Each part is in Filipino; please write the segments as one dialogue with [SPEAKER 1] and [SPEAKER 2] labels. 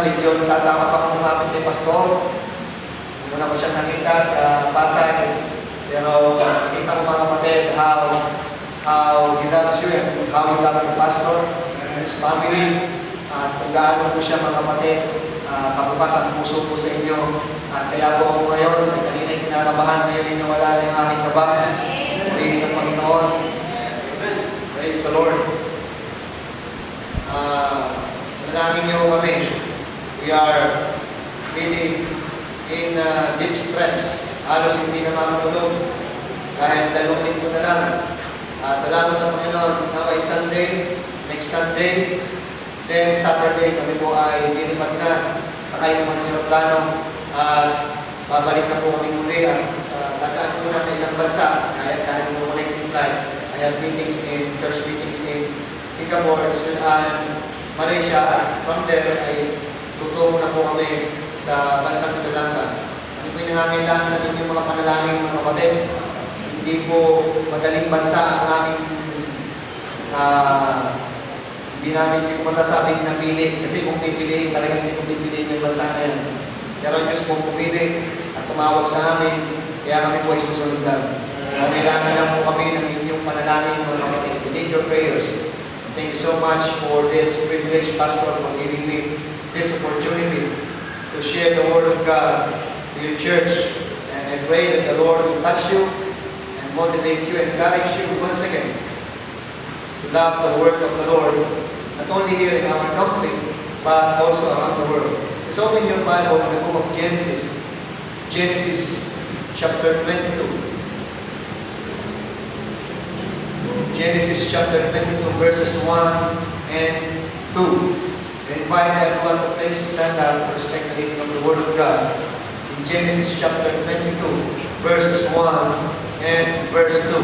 [SPEAKER 1] una, medyo natatakot ako kumapit kay Pastor. Una ko siyang nakita sa Pasay. Pero nakita ko mga kapatid how he loves you and how you love your pastor and his family. At kung gaano po siya mga kapatid, kabukas ang puso po sa inyo. At kaya po ako ngayon, kanina kinakabahan, ngayon ay nawala na yung aking kaba. Purihin ng Panginoon. Praise the Lord. Manalangin niyo kami. We are really in deep stress. Halos hindi na makatulog. Kahit 2 linggo na lang. Salamat sa Panginoon. Now ay Sunday, next Sunday, then Saturday kami po ay lilipat na. Sakay naman ng aeroplano. Babalik na po kami muli. Dadaan muna sa ilang bansa. Dahil mo connecting flight. I have meetings in, church meetings in Singapore and Malaysia. At from there ay tutungo na po kami sa bansang Sri Lanka. Ano po yung nangangailangan natin yung mga panalangin mga kapatid? Hindi po madaling bansa ang aming hindi ko masasabing napili. Kasi kung pipiliin, talagang hindi ko pipiliin yung bansa na yan. Pero ang Diyos po pumili at tumawag sa amin, kaya kami po ay susunod lang. Kailangan lang po kami ng inyong panalangin mga kapatid. We need your prayers. Thank you so much for this privilege, Pastor, for giving me this opportunity to share the Word of God to your church. And I pray that the Lord will touch you and motivate you and encourage you once again to love the Word of the Lord, not only here in our country, but also around the world. Let's open your Bible in the book of Genesis. Genesis chapter 22. Genesis chapter 22 verses 1 and 2. I invite everyone to please stand up to respect the reading of the Word of God. In Genesis chapter 22 verses 1 and verse 2.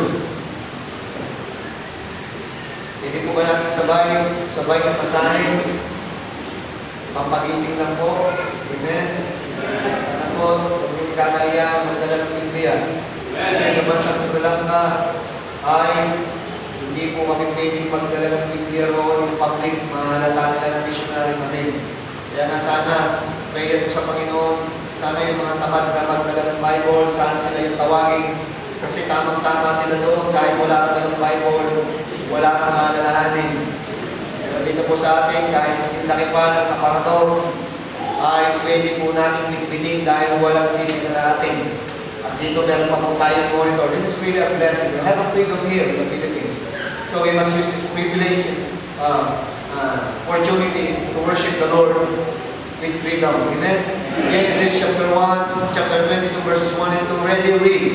[SPEAKER 1] Hindi po ba natin sabay na basahin? Pampagising lang po. Amen. Sana po, huwag yung kakaya magdala ng Biblia. Kasi sa bansang Sri Lanka ay hindi po kami pwedeng magdala ng Biblia roon yung public, mahalata nila ng missionary kami. Kaya nga sana, prayer po sa Panginoon, sana yung mga tamad na magdala ng Bible, sana sila yung tawagin. Kasi tamang-tama sila doon, kahit wala ka ng Bible, wala kang maalalahanin. Pero dito po sa atin, kahit kasing laki pa ng aparador, ay pwede po natin bitbitin dahil walang sisi sa atin. At dito meron pa po tayong monitor. This is really a blessing. We have a freedom here in the Philippines. So we must use this privilege, opportunity to worship the Lord with freedom. Amen? Genesis chapter 1, chapter 22, verses 1 and 2. Ready, read.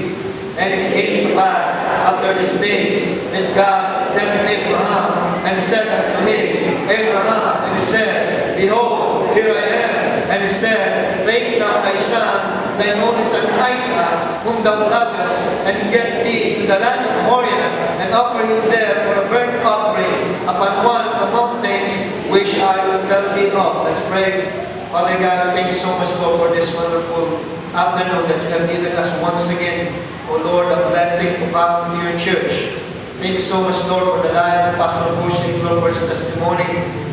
[SPEAKER 1] And it came to pass after these days that God tempted Abraham and said unto him, Abraham, and he said, Behold, here I am. And he said, Take now thy son, thine only son Isaac, whom thou lovest, and get thee into the land of Moriah, and offer him there for a burnt offering upon one of the mountains which I will tell thee of. Let's pray. Father God, thank you so much, Lord, for this wonderful afternoon that you have given us once again. O Lord, a blessing to come to your church. Thank you so much, Lord, for the life of Pastor Bush. Thank you, Lord, for his testimony.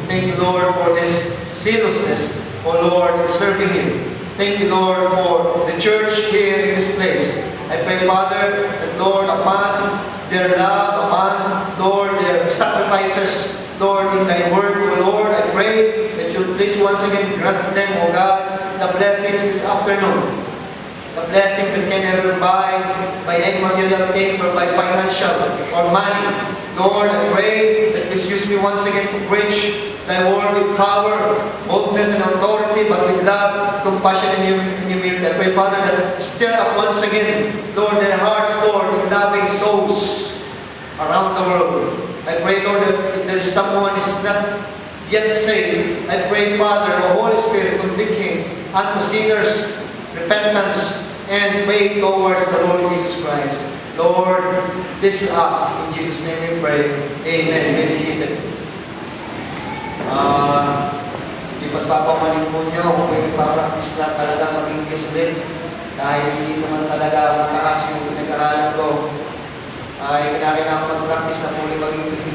[SPEAKER 1] Thank you, Lord, for his zealousness, O Lord, in serving him. Thank you, Lord, for the church here in this place. I pray, Father, that, Lord, upon their love, upon, Lord, their sacrifices, Lord, in thy word, O Lord, I pray that you please once again grant them, O God, the blessings this afternoon. The blessings that can never buy by any material things or by financial or money. Lord, I pray that please use me once again to preach thy word with power, boldness, and authority, but with love, compassion, and humility. I pray, Father, that stir up once again, Lord, their hearts, Lord, with loving souls around the world. I pray, Lord, that if there is someone who is not yet saved, I pray, Father, the Holy Spirit, convict him unto sinners, repentance, and faith towards the Lord Jesus Christ. Lord, this we ask. In Jesus' name we pray. Amen. You may be seated. Ipagpapamanin po nyo kung may nagpapractice na talaga mag-English ulit. Dahil hindi naman talaga mataas yung pinag-aralan ko. Ay kinakailangan mag-practice na muli mag-English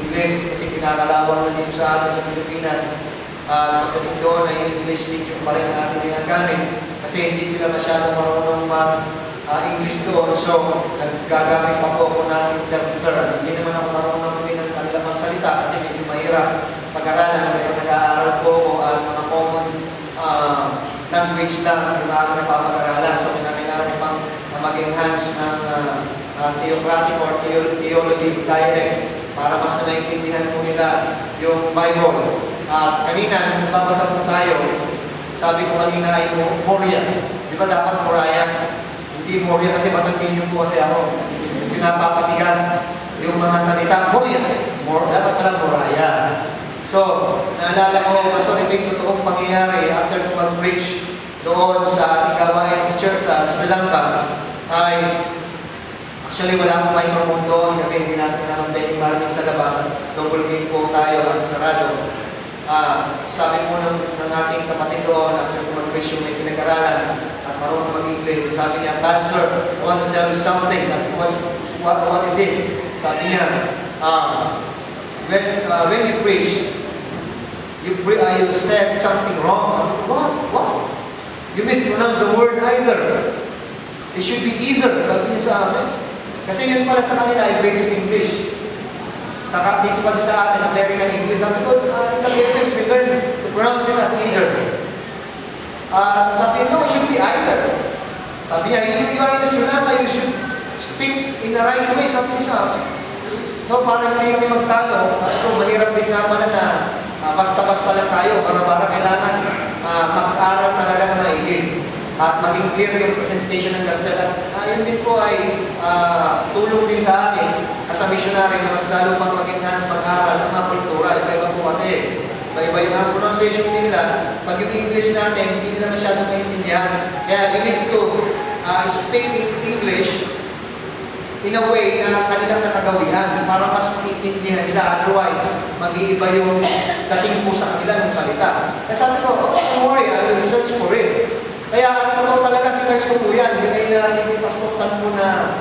[SPEAKER 1] kasi kinakalawang na dito sa atin sa Pilipinas. pagdating doon ay English medium pa rin ang ating ginagamit kasi hindi sila masyadong marunong English doon. So, naggagamit pa po ako ng interpreter. Hindi naman ako marunong din ng kanilang magsalita kasi medyo mahirap pag-aralan. Pero nag-aaral po mga common language lang yung mga napapag-aralan. So, kailangan pang mag-enhance ng theocratic or theology dialect para mas naiintindihan po nila yung Bible. Kanina, nung babasa po tayo, sabi ko kanina ay Moria. Di ba dapat Moraya? Hindi Moria kasi matangkin po kasi ako. Hindi napapatigas yung mga salita. Moria. Dapat pala Moraya. So, naalala ko, Pastor, ito yung totoong pangyayari after ko mag-preach doon sa ating gawain sa church sa Sri Lanka, ay actually wala akong microphone doon kasi hindi natin naman pwedeng marinig sa labas at double gate po tayo at sarado. Sabi po ng ating kapatid doon, after ko mag-preach yung may pinag-aralan at marunong mag-English, sabi niya, Pastor, I want to tell you something. Sabi ko, what is it? Sabi niya, when you preach, you said something wrong. What? You mispronounce the word either. It should be either. Sabi niya sa amin. Kasi yun pala sa kanila ay British English. Dito kasi sa atin, American English. Sabi ko, in the English, we learn to pronounce it as either. Sabi niya, no, it should be either. Sabi niya, if you are in Sri Lanka, you should speak in the right way. Sabi niya sa amin. So, para hindi kami magtalo, mahirap din nga pala na basta-basta lang tayo, para kailangan mag-aral talaga na maigil at maging clear yung presentation ng gospel. At yun din po ay tulong din sa akin as a missionary na mas lalo pang mag-enhance pag-aral ng mga kultura. Iba-iba po kasi. Iba-iba yung mga pronunciation din nila. Pag yung English natin, hindi nila masyadong maintindihan. Kaya you need to speak in English in a way na kanilang nakagawian para mas maintindihan nila. Otherwise, mag-iiba yung dating po sa kanila ng salita. Kaya sabi ko, okay, don't worry, I will search for it. Kaya totoo talaga sinerge ko po yan. Yun ay narinig Pastor Tan po na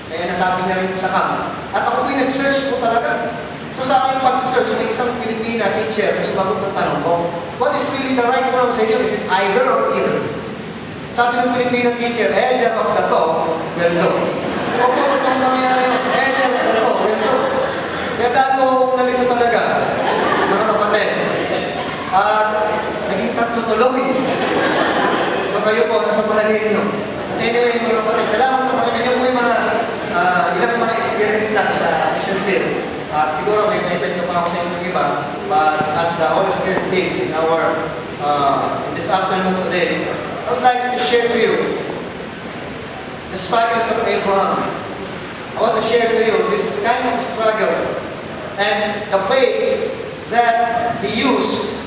[SPEAKER 1] kaya nasabi niya rin sa camp. At ako po yung nag-search po talaga. So sa aking pag-search, may isang Pilipina teacher na sumagot ng tanong ko, what is really the right pronunciation? Is it either or either? Sabi ng Pilipina teacher, either of the to, well do. Huwag po itong nangyari, either of the to, well do. Kaya dago nalito talaga, mga kapatid. At naging tatlo tuloy. So kayo po, nasa palagay nyo. Anyway, mga kapatid, salamat sa mga kanyo. May mga ilang mga experience na sa mission field. At siguro may kwento pa ako sa inyong iba. But as the Holy Spirit takes in our this afternoon today, I would like to share to you the struggles of Abraham. I want to share to you this kind of struggle and the faith that he used,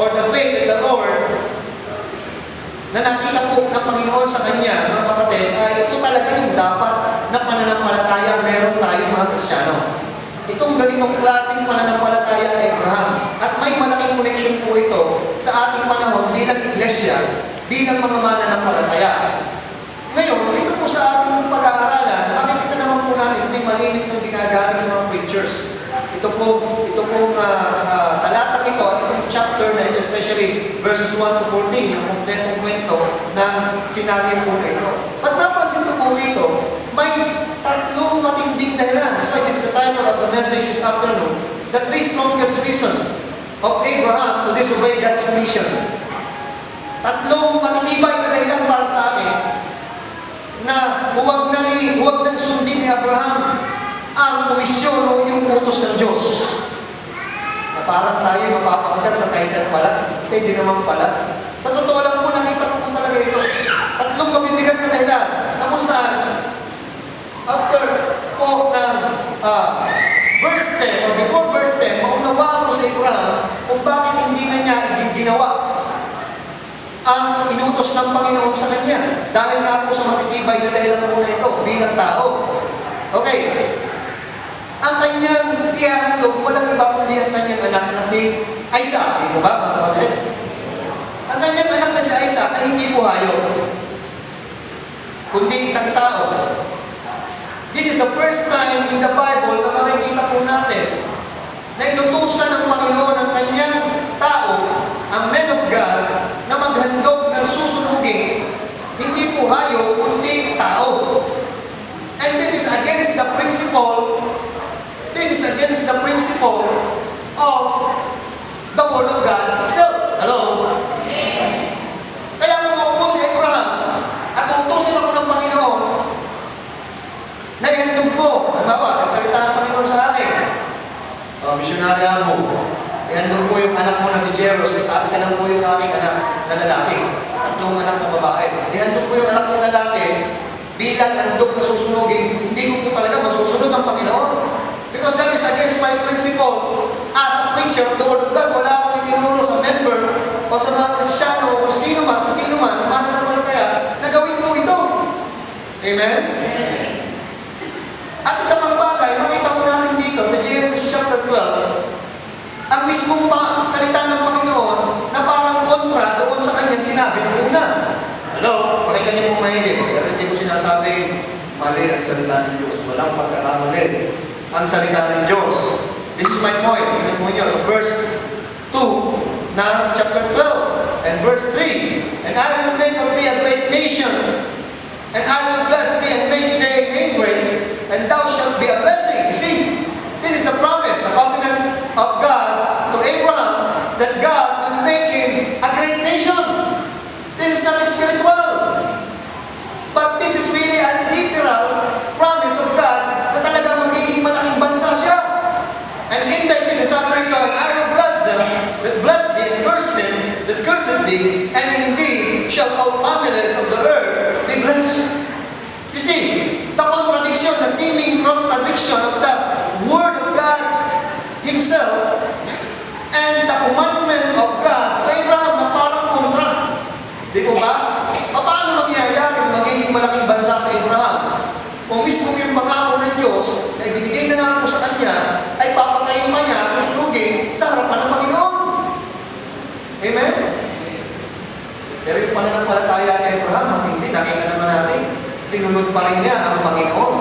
[SPEAKER 1] or the faith in the Lord na nakita po ng Panginoon sa kanya, mga kapatid, ay ito talaga yung dapat na pananampalataya meron tayo mga Kristiyano. Itong ganitong klaseng pananampalataya kay Abraham. At may malaking connection po ito sa ating panahon bilang iglesia, bilang mga mananampalataya. Ngayon, ito po sa ating pag-aaralan, makikita naman po natin may malinis na ginagamit ng mga preachers. Ito pong talatang ito at itong chapter na ito, especially verses 1 to 14, yung kompletong kwento ng senaryo po na ito. At napansin ko po dito, may tatlong matinding dahilan. That's why this is the title of the message this afternoon, the three strongest reasons of Abraham to disobey God's mission. Tatlong matitibay na dahilan para sa akin na huwag nang sundin ni Abraham ang komisyon o yung utos ng Diyos. Na parang tayo mapapagkat sa title pala, hindi naman pala. Sa totoo lang po, nakita ko po talaga ito. Tatlong mabibigat na dahilan na kung saan, after po ng verse 10, or before verse 10, maunawaan ko sa Abraham kung bakit hindi na niya ginawa ang inutos ng Panginoon sa kanya. Dahil nga po sa matitibay na dahilan po na ito bilang tao. Okay. Ang kanyang ihahandog, walang iba kundi ang kanyang anak na si Isaac. Di ba mga kapatid? Ang kanyang anak na si Isaac ay hindi po hayop, kundi isang tao. This is the first time in the Bible na makikita po natin na inutusan ng Panginoon ang kanyang tao ihandog mo yung anak mo na si Jeros, isa lang po yung aking anak na lalaki, 3 anak na babae. Ihandog mo yung anak mo na lalaki, bilang handog na susunugin, hindi ko po talaga masusunod ang Panginoon. Because that is against my principle. As a preacher of the Word of God, wala akong itinuro sa member o sa mga Kristiyano o sino man, sa sino man, mananampalataya, na gawin mo ito. Amen? At isa pang bagay, makita ko natin dito sa Genesis chapter 12, ang mismong salita ng Panginoon na parang kontra doon sa kanyang sinabi ng una. Hello? Pakinggan niyo pong mahilig. Pero hindi ko sinasabing mali ang salita ng Diyos. Walang pagkakamali ang salita ng Diyos. This is my point. Tingnan mo niyo sa verse 2 ng chapter 12 and verse 3. And I will make of thee a great nation, and I will bless thee and make thy name great, and thou shalt be a blessing. You see, this is the promise, the covenant of God to Abraham, that God will make him a great nation. This is not spiritual, but this is really a literal promise of God na talaga magiging malaking bansa siya. And in thy seed, sabi rito, and I will bless them that bless thee, and curse him that curseth thee, and in thee shall all families of the earth be blessed. You see, the contradiction, the seeming contradiction of the Word of God Himself and the commandment of God kay Abraham na parang kontra. Di po ba? Paano mangyayari na magiging malaking bansa sa Abraham? Kung mismo yung pangako ng Diyos na ibinigay na nga po sa kanya, ay papatayin pa niya, susunugin sa harapan ng Panginoon. Amen? Pero yung pananampalataya ni Abraham, hindi, nakita naman natin. Sinunod pa rin niya ang Panginoon.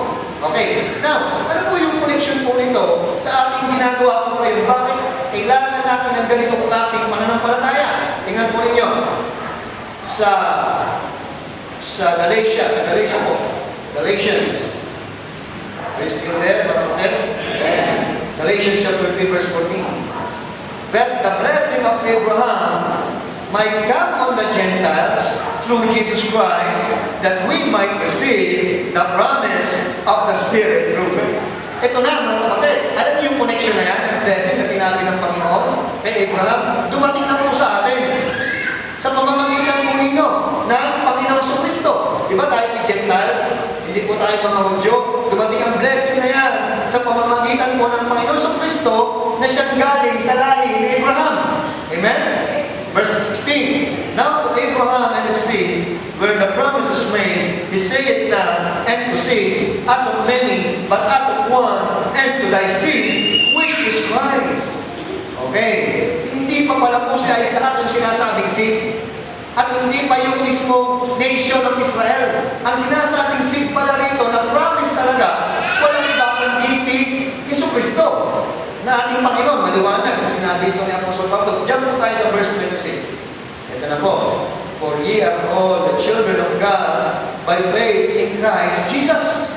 [SPEAKER 1] Okay, now, ano po yung connection po nito sa ating ginagawa po ngayon? Bakit kailangan natin ng ganitong klaseng pananampalataya? Tingnan po ninyo. Sa Galatia po. Galatians. Are you still there? Galatians chapter 3 verse 14. That the blessing of Abraham might come on the Gentiles through Jesus Christ, that we might receive the promise of the Spirit through faith. Ito na mga kapatid, alam niyo yung connection na yan, ang blessing na sinabi ng Panginoon kay Abraham, dumating na po sa atin sa pamamagitan po ninyo ng Panginoon sa Kristo. Di ba tayo ay Gentiles? Hindi po tayo mga Hudyo. Dumating ang blessing na yan sa pamamagitan po ng Panginoon sa Kristo na siyang galing sa lahi ni Abraham. Amen? Verse 16, Now to Abraham and his seed, where the promise is made, he saith not unto seeds, as of many, but as of one, and to thy seed, which is Christ. Okay, hindi pa pala po si Isaac yung sinasabing seed, at hindi pa yung mismo nation ng Israel. Ang sinasabing seed pala rito, na promise talaga, walang iba kundi si Jesucristo na ating Panginoon. Maliwanag na sinabi ito ni Apostol Pablo. Diyan po tayo sa verse 26. Ito na po. For ye are all the children of God by faith in Christ Jesus.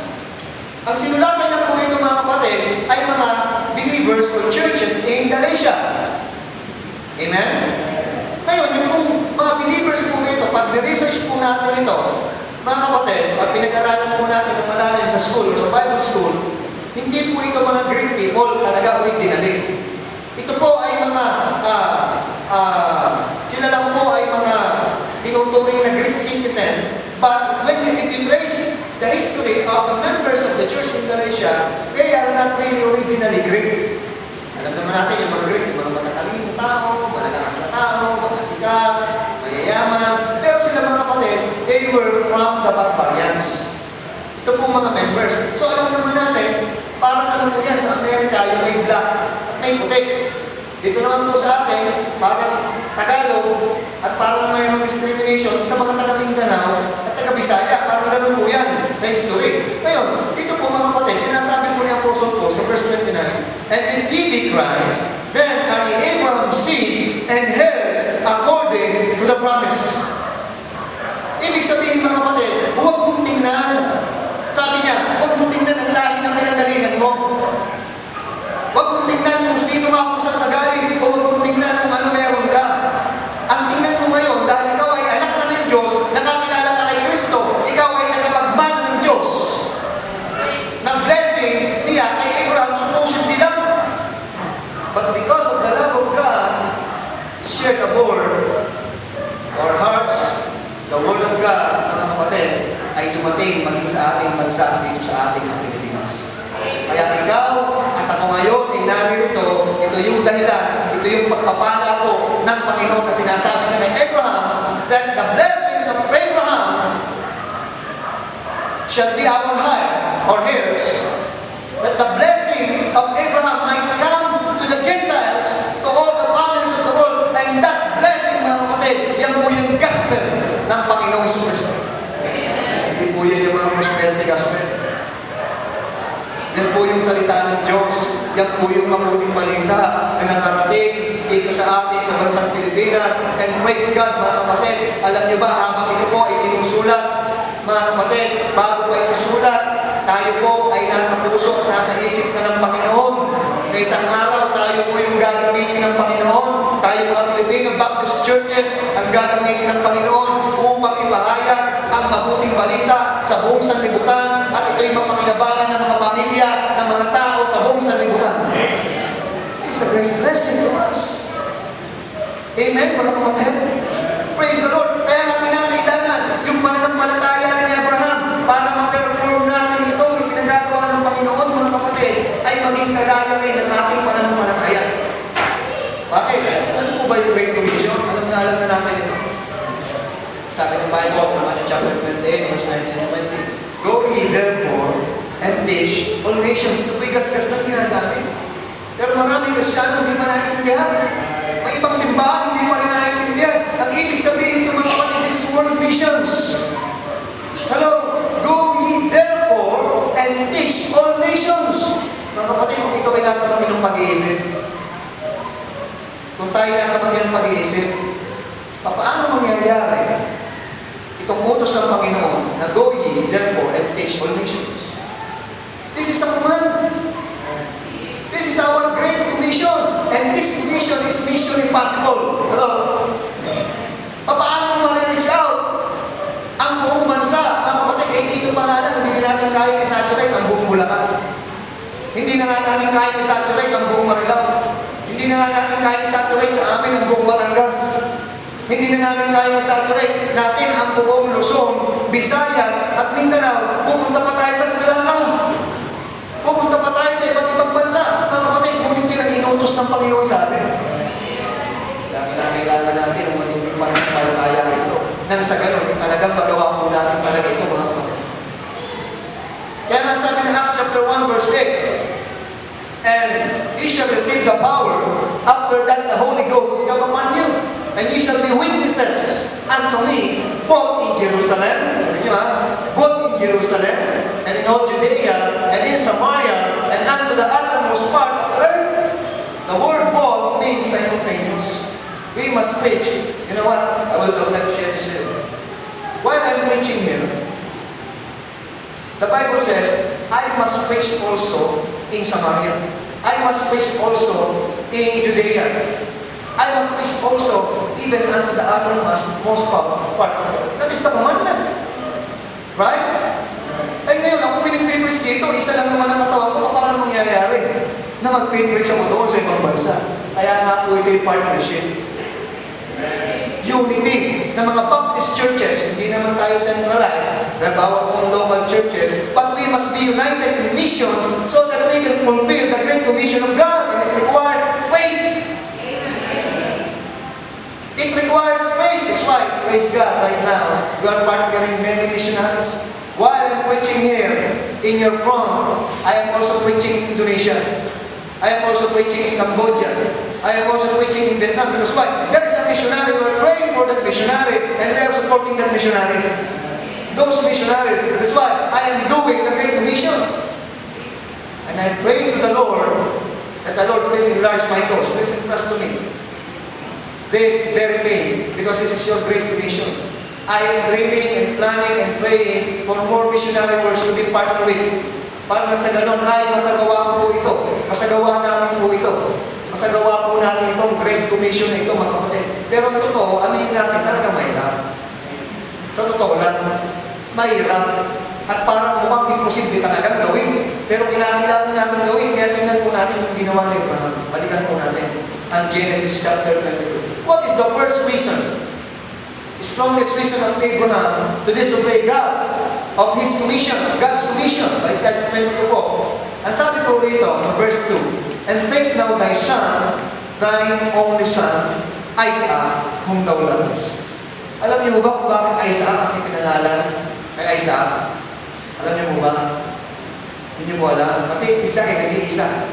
[SPEAKER 1] Ang sinulatan niya po ito mga kapatid ay mga believers or churches in Galatia. Amen? Ngayon, yung pong mga believers po nito, pag research po natin ito, mga kapatid, pag pinag-aralan po natin ng malalim sa school or sa Bible school, hindi po ito mga Greek people talaga originally. Ito po ay mga, sila lang po ay mga tinuturing na Greek citizen. But if you trace the history of the members of the church in Galatia, they are not really originally Greek. Alam naman natin yung mga Greek, yung mga matatalinong tao, malalakas na tao, mga sikat, mayayaman. Pero sila mga kapatid, they were from the barbarians. Ito pong mga members. So alam naman natin, parang alam po yan sa Amerika, yung may black at may puti. Dito naman po sa atin, parang Tagalog at parang mayroong discrimination sa mga taga-Mindanao at taga-Bisaya. Parang ganun po yan sa history. Ngayon, dito po mga kapatid, sinasabi po ni Apostle Paul sa verse 29, And if ye be Christ, then are ye Abraham's seed and heirs according to the promise. Ibig sabihin mga kapatid, huwag mong tingnan. Sabi niya, huwag mong tingnan ang lahi ng pinanggalingan mo. Huwag mong tingnan kung sino ka kung saan nagaling, o huwag mong tingnan kung ano meron ka. Ang tingnan mo ngayon, dahil ikaw ay anak na ng Diyos, nakakilala ka kay Kristo, ikaw ay nagkapagmano ng Diyos. Ng blessing niya kay Abraham, supposedly lang. But because of the love of God, dahilan, ito yung pagpapala po ng Panginoon na sinasabi niya kay Abraham, that the blessings of Abraham shall be our heirs, that the blessing of Abraham might come to the Gentiles, to all the families of the world, and that blessing, mga kapatid, yan po yung gospel ng Panginoong Jesucristo. Hindi po yan yung mga prosperity gospel. Yan po yung salita ng Diyos. Yan po yung mabuting balita na nakarating dito sa atin sa bansang Pilipinas. And praise God, mga kapatid. Alam niyo ba, habang ito po ay sinusulat, mga kapatid, bago pa ito sulat, tayo po ay nasa puso at nasa isip na ng Panginoon. Na isang araw, tayo po yung gagamitin ng Panginoon. Tayo mga Filipino Baptist Churches ang gagamitin ng Panginoon upang ipahayag ang mabuting balita sa buong sanlibutan at ito'y mapakinabangan ng mga pamilya, ng mga tao sa buong sanlibutan. It's a great blessing to us. Amen, mga kapatid? Praise the Lord. Kaya nga kinakailangan yung pananampalataya ni Abraham para mag-perform natin ito, yung pinagagawa ng Panginoon, mga kapatid, ay maging kagaya rin ng ating pananampalataya. Bakit? Ano po ba yung Great Commission? Alam na natin ito. Sabi ng Bible sa Matthew chapter 28, verse 19 and 20, go ye therefore and teach all nations. Ito po'y gasgas na ginagamit. Pero maraming Kristyano hindi pa naiintindihan. May ibang simbahan hindi pa rin naiintindihan. Ang ibig sabihin ito, mga kapatid, this is world missions. Hello? Go ye therefore and teach all nations. Mga kapatid, kung ikaw ay nasa Panginoong pag-iisip, kung tayo nasa Panginoong pag-iisip, paano mangyayari itong utos ng Panginoon na go ye therefore and teach all nations? This is a command. This is our great commission. And this commission is mission impossible. Hello? Paano ma-reach out ang buong bansa? Ang kapatid, dito pa nga lang, hindi natin kaya i-saturate ang buong Bulacan. Hindi na nga natin kaya i-saturate ang buong Marilao. Hindi na nga natin kaya i-saturate sa amin ang buong Batangas. Hindi na namin kaya i-saturate natin ang buong Luzon, Visayas, at Mindanao. Pupunta pa tayo sa Sri Lanka. Pupunta pa tayo sa iba't ibang bansa. Mga kapatid, ngunit yun ang inutos ng Panginoon sa atin. Kaya kailangan natin ang matinding pananampalataya ito. Nang sa ganun, talagang magawa po natin talaga ito, mga kapatid. Kaya nga sabi ng Acts chapter 1 verse 8, and ye shall receive the power after that the Holy Ghost is come upon you, and ye shall be witnesses unto me both in Jerusalem, both in Jerusalem, and in all Judea, and in Samaria, and unto the uttermost part of the earth. The word both means simultaneous. We must preach. You know what? I will share this here. While I'm preaching here, the Bible says, I must preach also in Samaria. I must preach also in Judea. I must preach also even unto the uttermost part of the earth. That is the commandment. Right? Ay ngayon, ako pinag-preach dito, isa lang naman ang katawan ko, paano mangyayari na mag-preach ako doon sa ibang bansa? Kaya nga po ito yung partnership. Unity ng mga Baptist churches, hindi naman tayo centralized, na bawat mga local churches, but we must be united in missions so that we can fulfill the Great Commission of God, and it requires faith. It requires faith. That's why, praise God, right now, we are partnering many missionaries. While I'm preaching here, in your front, I am also preaching in Indonesia. I am also preaching in Cambodia. I am also preaching in Vietnam. Because why? There is a missionary. We are praying for that missionary, and we are supporting that missionaries. Those missionaries. That's why I am doing the Great Commission. And I am praying to the Lord that the Lord please enlarge my cause. Please entrust to me this very thing, because this is your Great Commission. I am dreaming and planning and praying for more missionary works to be partnered with. Para sa ganon ay masagawa po ito. Masagawa namin po ito. Masagawa po natin itong Great Commission na ito, mga kapatid. Pero ang totoo, aminin natin talaga mahirap. Sa totoo lang, mahirap. At parang mukhang imposible talagang gawin. Pero kinakailangan natin gawin. Kaya tingnan po natin yung ginawa ni Abraham. Balikan po natin ang Genesis chapter 22. What is the first reason? The strongest reason of Abraham to disobey God, of his commission, God's commission. Balik tayo sa 22 po. Ang sabi po rito, sa verse 2, and take now thy son, thine only son, Isaac, whom thou lovest. Alam niyo ba kung bakit Isaac ang pinangalan kay Isaac? Alam niyo mo ba? Hindi niyo mo alam. Kasi isa hindi isa.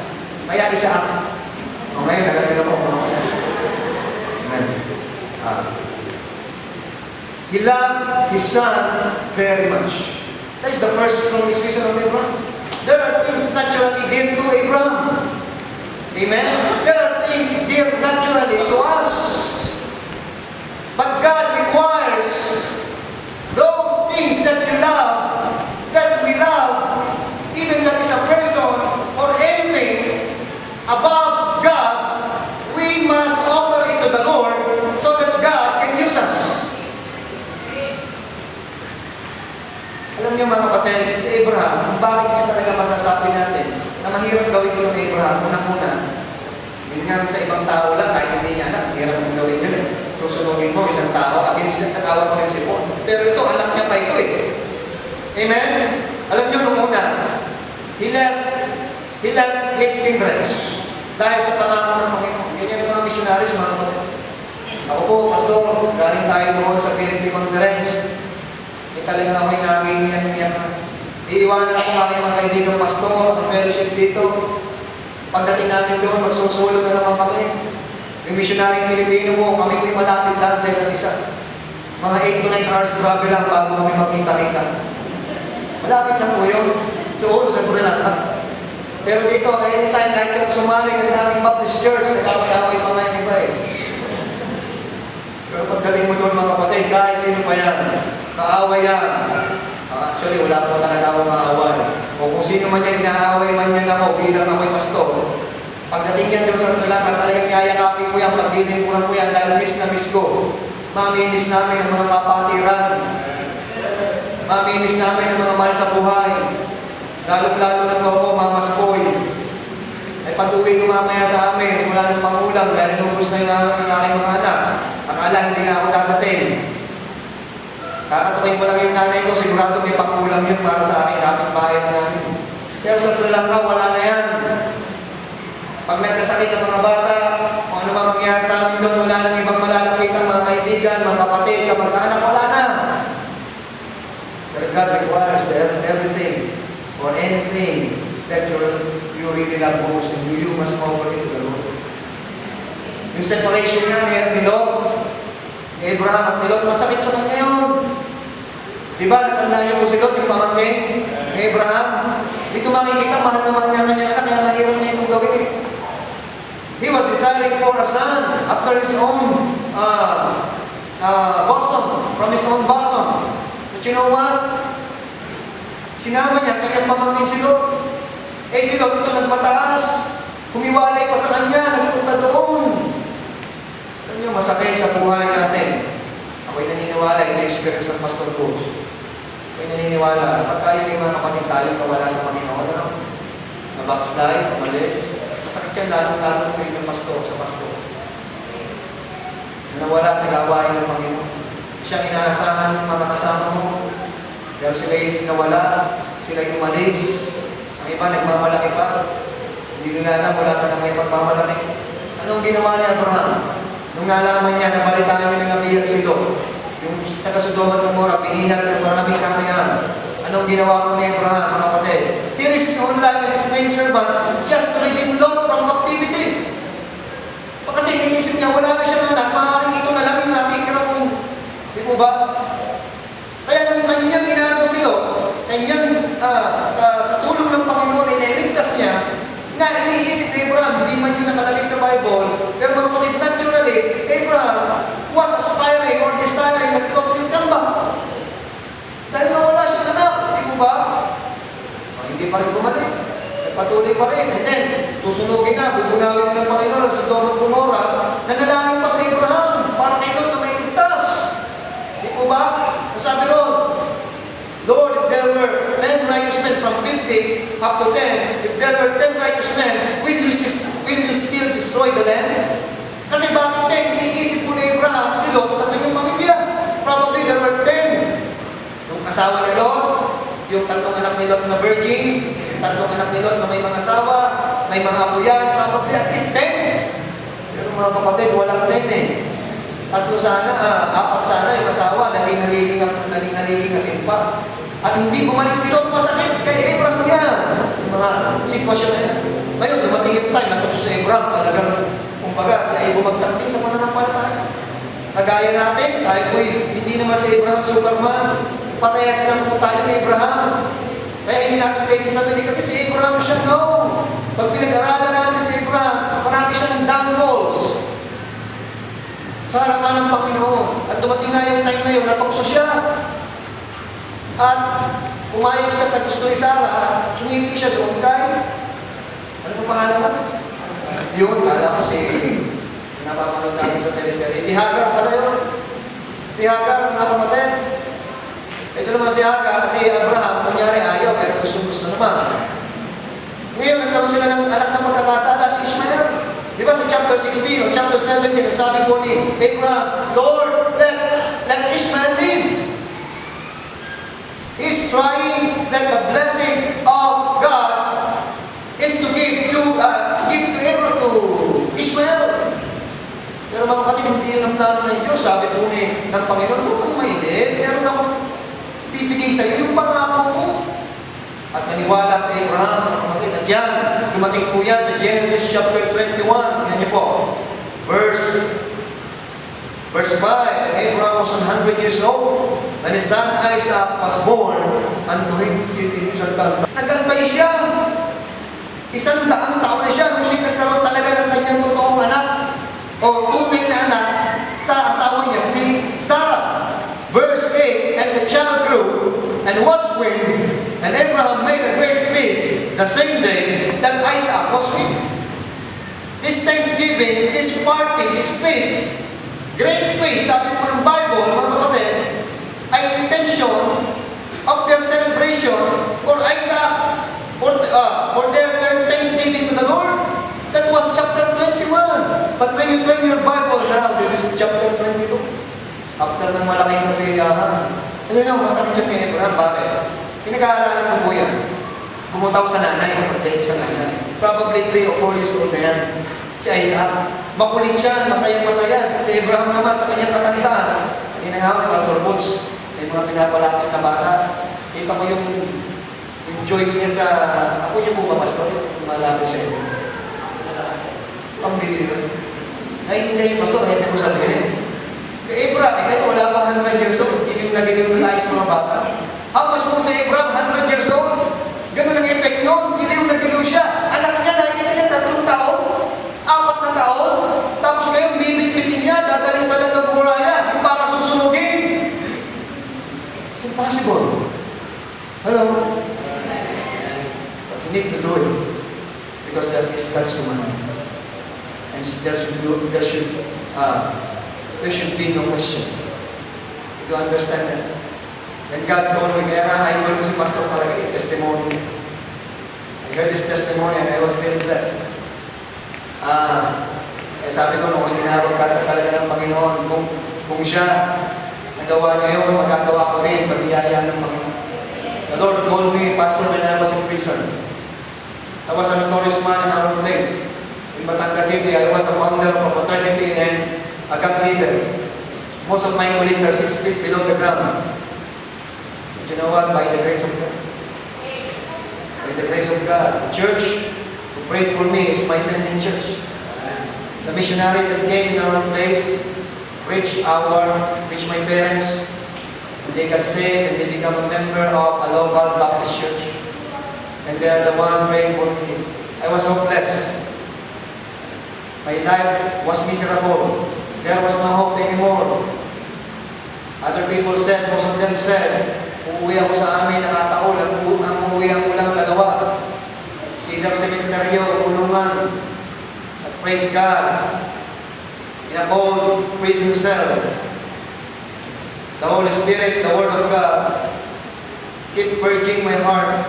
[SPEAKER 1] Kaya Isaac. Okay, alam niyo na po. Amen. He loved his son very much. That is the first strong description of Abraham. There are things naturally dear to Abraham. Amen? There are things dear naturally to us. But God requires those things that you love, that we love, even that is a person or anything above God, we must offer it to the Lord so that God can use us. Alam niyo mga kapatid, si Abraham, bakit niya talaga masasabi natin na mahirap gawin ito ng Abraham? Unang-una, yun nga sa ibang tao lang, kahit hindi niya anak, hirap nang gawin yun eh. Susunugin mo isang tao, against siya katawag mo ng sipon. Pero ito, anak niya pa ito eh. Amen? Alam niyo nung una, he left his kindred dahil sa pangako ng Panginoon. Ganyan yung mga missionaries, mga kapatid. Ako po, pastor, galing tayo doon sa PNP conference. Talagang ako'y nangingiyan. Iiwanan ako aking mga kaibigang pastor, ang fellowship dito. Pagdating namin doon, magsusulo na naman kami. Yung missionaryong Pilipino po, kami po'y malapit lang sa isa't isa. Mga 8 to 9 hours travel lang bago kami magkita-kita. Malapit lang po yun. So, sa Sri Lanka. Pero dito, anytime, kahit yung sumali ng aming Baptist Church, nakakaway pa nga yung iba eh. Pero pagdating mo doon mga kapatid, kahit sino pa yan, kaaway yan. Actually, wala po talaga akong kaaway. O kung sino man yan, inaaway man yan ako bilang ako'y pastor. Pagdating yan doon sa Sri Lanka, talagang yayakapin ko yan, pagdilingkuran ko yan, dahil miss na miss ko. Mamimiss namin ang mga kapatiran. Mamimiss namin ang mga mahal sa buhay. Lalo-lalo na po ako, Mama Skoy. Ay pag-uwi ko mamaya sa amin, wala nang pangulam dahil nubos na yung aking mga anak. Akala hindi na ako dadating. Kakatukin ko lang yung nanay ko, sigurado may pangulam yun para sa akin, kapit-bahay namin. Pero sa Sri Lanka, wala na yan. Pag nagkasakit ang mga bata, kung ano man mangyari sa amin doon, wala nang ibang malalapit ang mga kaibigan, mga kapatid, kamag-anak, wala na. But God requires everything or anything that you really love most, and you must offer it to the Lord. Yung separation nga ni Lot, ni Abraham at ni Lot, masakit sa kanya yun. Diba, natanda niyo po si Lot, yung pamangkin ni Abraham? Dito makikita, mahal na mahal niya kanyang anak, kaya mahirap na itong gawin eh. He was desiring for a son after his own bosom, from his own bosom. But you know what? Sinama niya, kanyang pamangkin si Lot. Eh si Lot ito nagmataas, humiwalay pa sa kanya, nagpunta doon. Alam niyo, masakit sa buhay natin. Ako'y naniniwala, ina-experience ang Pastor Coach. Ako'y naniniwala, pagka yung mga kapatid tayo kawala sa Panginoon, na backslide, umalis, masakit yan lalong-lalong sa inyong pastor, sa pastor. Na nawala sa gawain ng Panginoon. Siyang inaasahan ng mga kasama mo, pero sila'y nawala, sila'y umalis. Ang iba nagmamalaki pa. Hindi nila alam wala sa may pagmamalaki. Anong ginawa ni Abraham? Nung nalaman niya, nabalitaan niya ng nabihag si Lot. Yung taga-Sodoma at Gomorrah, pinihag ng maraming kaharian. Anong ginawa ko ni Abraham, mga kapatid? He risked his own life and his main servant just to redeem Lot from captivity. Kasi iniisip niya, wala na siyang anak, maaaring ito na lang yung natikira kong, di po ba? Kaya nung kanyang ginagawa si Lot, kanyang sa tulong ng Panginoon ay nailigtas niya, iniisip ni Abraham, hindi man yun nakalagay sa Bible, pero mga kapatid, naturally, Abraham was aspiring or desiring that God will come back. Dahil nawala siya anak, di po ba? Hindi pa rin bumalik. Patuloy pa rin. And then, susunugin na, bugunawin na ng Panginoon sa Sodoma at Gomorrah, nanalangin pa sa Abraham para kay Lot na may ligtas. Di po ba? Sabi ron, Lord, if there were 10 righteous men from 50 up to 10, if there were 10 righteous men, will you still destroy the land? Kasi bakit 10? Iniisip po ni Abraham si Lot at kanyang pamilya. Probably there were 10. Yung asawa ni Lot, yung tatlong anak ni Lot na virgin, yung tatlong anak ni Lot na may mga asawa, may mga apo yan, probably at least 10. mga kapatid, walang 10 eh. Tatlo sana, apat sana yung asawa, naging-haliling kasi pa. At hindi bumalik si Lot, masakit kay Abraham yan. Yung mga sitwasyon na yan. Ngayon, dumating yung time, natutso sa Abraham, talagang, kumbaga, siya ay bumagsak din sa pananampalataya. Kagaya natin, tayo po'y hindi naman si Abraham Superman. Parehas lang po tayo ni Abraham. Kaya hindi natin pwedeng sabihin, kasi si Abraham siya, no. Pag pinag-aralan natin si Abraham, marami siyang downfalls sa harapan ng Panginoon. At dumating na yung time na yun, natukso siya. At umayos siya sa gusto ni Sarah at sumipi siya doon kay, ano po pangalan ba? Yun, alam ko si, napapanood natin sa teleserye. Si Hagar pala yun. Si Hagar, mga kapatid. Ito naman si Hagar, kasi Abraham, kunyari ayaw, pero gusto naman. Ngayon, nagkaroon sila ng anak sa pagkakasala, si Ishmael. Di ba sa chapter 16 o chapter 17, sabi po ni Abraham, Lord, let Ishmael live. He's trying that the blessing of God is to give to Ishmael. Pero mga kapatid, hindi yun ang plano ng Diyos. Sabi po ng Panginoon, huwag kang mainip. Meron akong bibigay sa iyo yung pangako ko. At naniwala sa Abraham, mga kapatid. At yan, dumating po yan sa Genesis chapter 21. Yan niyo po. Verse 5. And Abraham was 100 years old, and his son Isaac was born unto him. Nagantay siya. 100 taon na siya nung siya nagkaroon talaga ng kanyang totoong anak o tunay na anak sa asawa niya, si Sarah. Verse 8, and the child grew and was weaned, and Abraham made a great feast the same day that Isaac was weaned. This Thanksgiving, this party, this feast, great feast, sabi po ng Bible, mga kapatid, ay intention of their celebration for Isaac, for their Thanksgiving to the Lord. That was chapter 21. But when you turn your Bible now, this is chapter 22. After ng malaking kasiyahan. Ano na, masakit yung kay Abraham. Bakit? Pinag-aaralan ko po yan. Pumutaw sa nanay, sa pagdating sa nanay. Probably 3 or 4 years old na yan. Si Isaac. Makulit siya, masayang-masaya. Si Abraham naman sa kanyang katandaan. Kanina nga ako si Pastor Butch. May mga pinapalapit na bata. Kita ko yung joy niya sa... Ako niyo po ba, Pastor? Malapit siya. Ang bihira. Naiinday yung Pastor, hindi ko sabihin. Si Abraham, kayo wala pang 100 years old, giling na tayo sa mga bata. How much kung si Abraham, 100 years old? Ganun ang effect nun, giling na siya. Anak niya, nakikita niya 3 taon, 4 na taon, tapos ngayon bibit-bitin niya, dadalhin sa land of Moriah para susunugin. It's impossible. Hello? But you need to do it because that is God's commandment. And there should be no question. You understand that? And God told me, kaya nga, idol ko si Pastor talaga yung testimony. I heard his testimony and I was really blessed. Kaya sabi ko, nung tinawag ka talaga ng Panginoon, kung siya nagawa niya yun, magagawa ko rin sa biyaya ng Panginoon. The Lord called me, Pastor, when I was in prison. I was a notorious man in our place. In Batangas City, I was a founder of a fraternity and a gang leader. Most of my colleagues are 6 feet below the ground. But you know what? By the grace of God. By the grace of God. The church who prayed for me is my sending church. The missionary that came in our place reached my parents, and they got saved and they become a member of a local Baptist church. And they are the one praying for me. I was so blessed. My life was miserable. There was no hope anymore. Other people said, most of them said, uuwi ako sa amin nakataon at ang uuwihan ko lang 2. Cedar Cementerio, Ulungan. At praise God. In a cold prison cell. The Holy Spirit, the Word of God, keep purging my heart,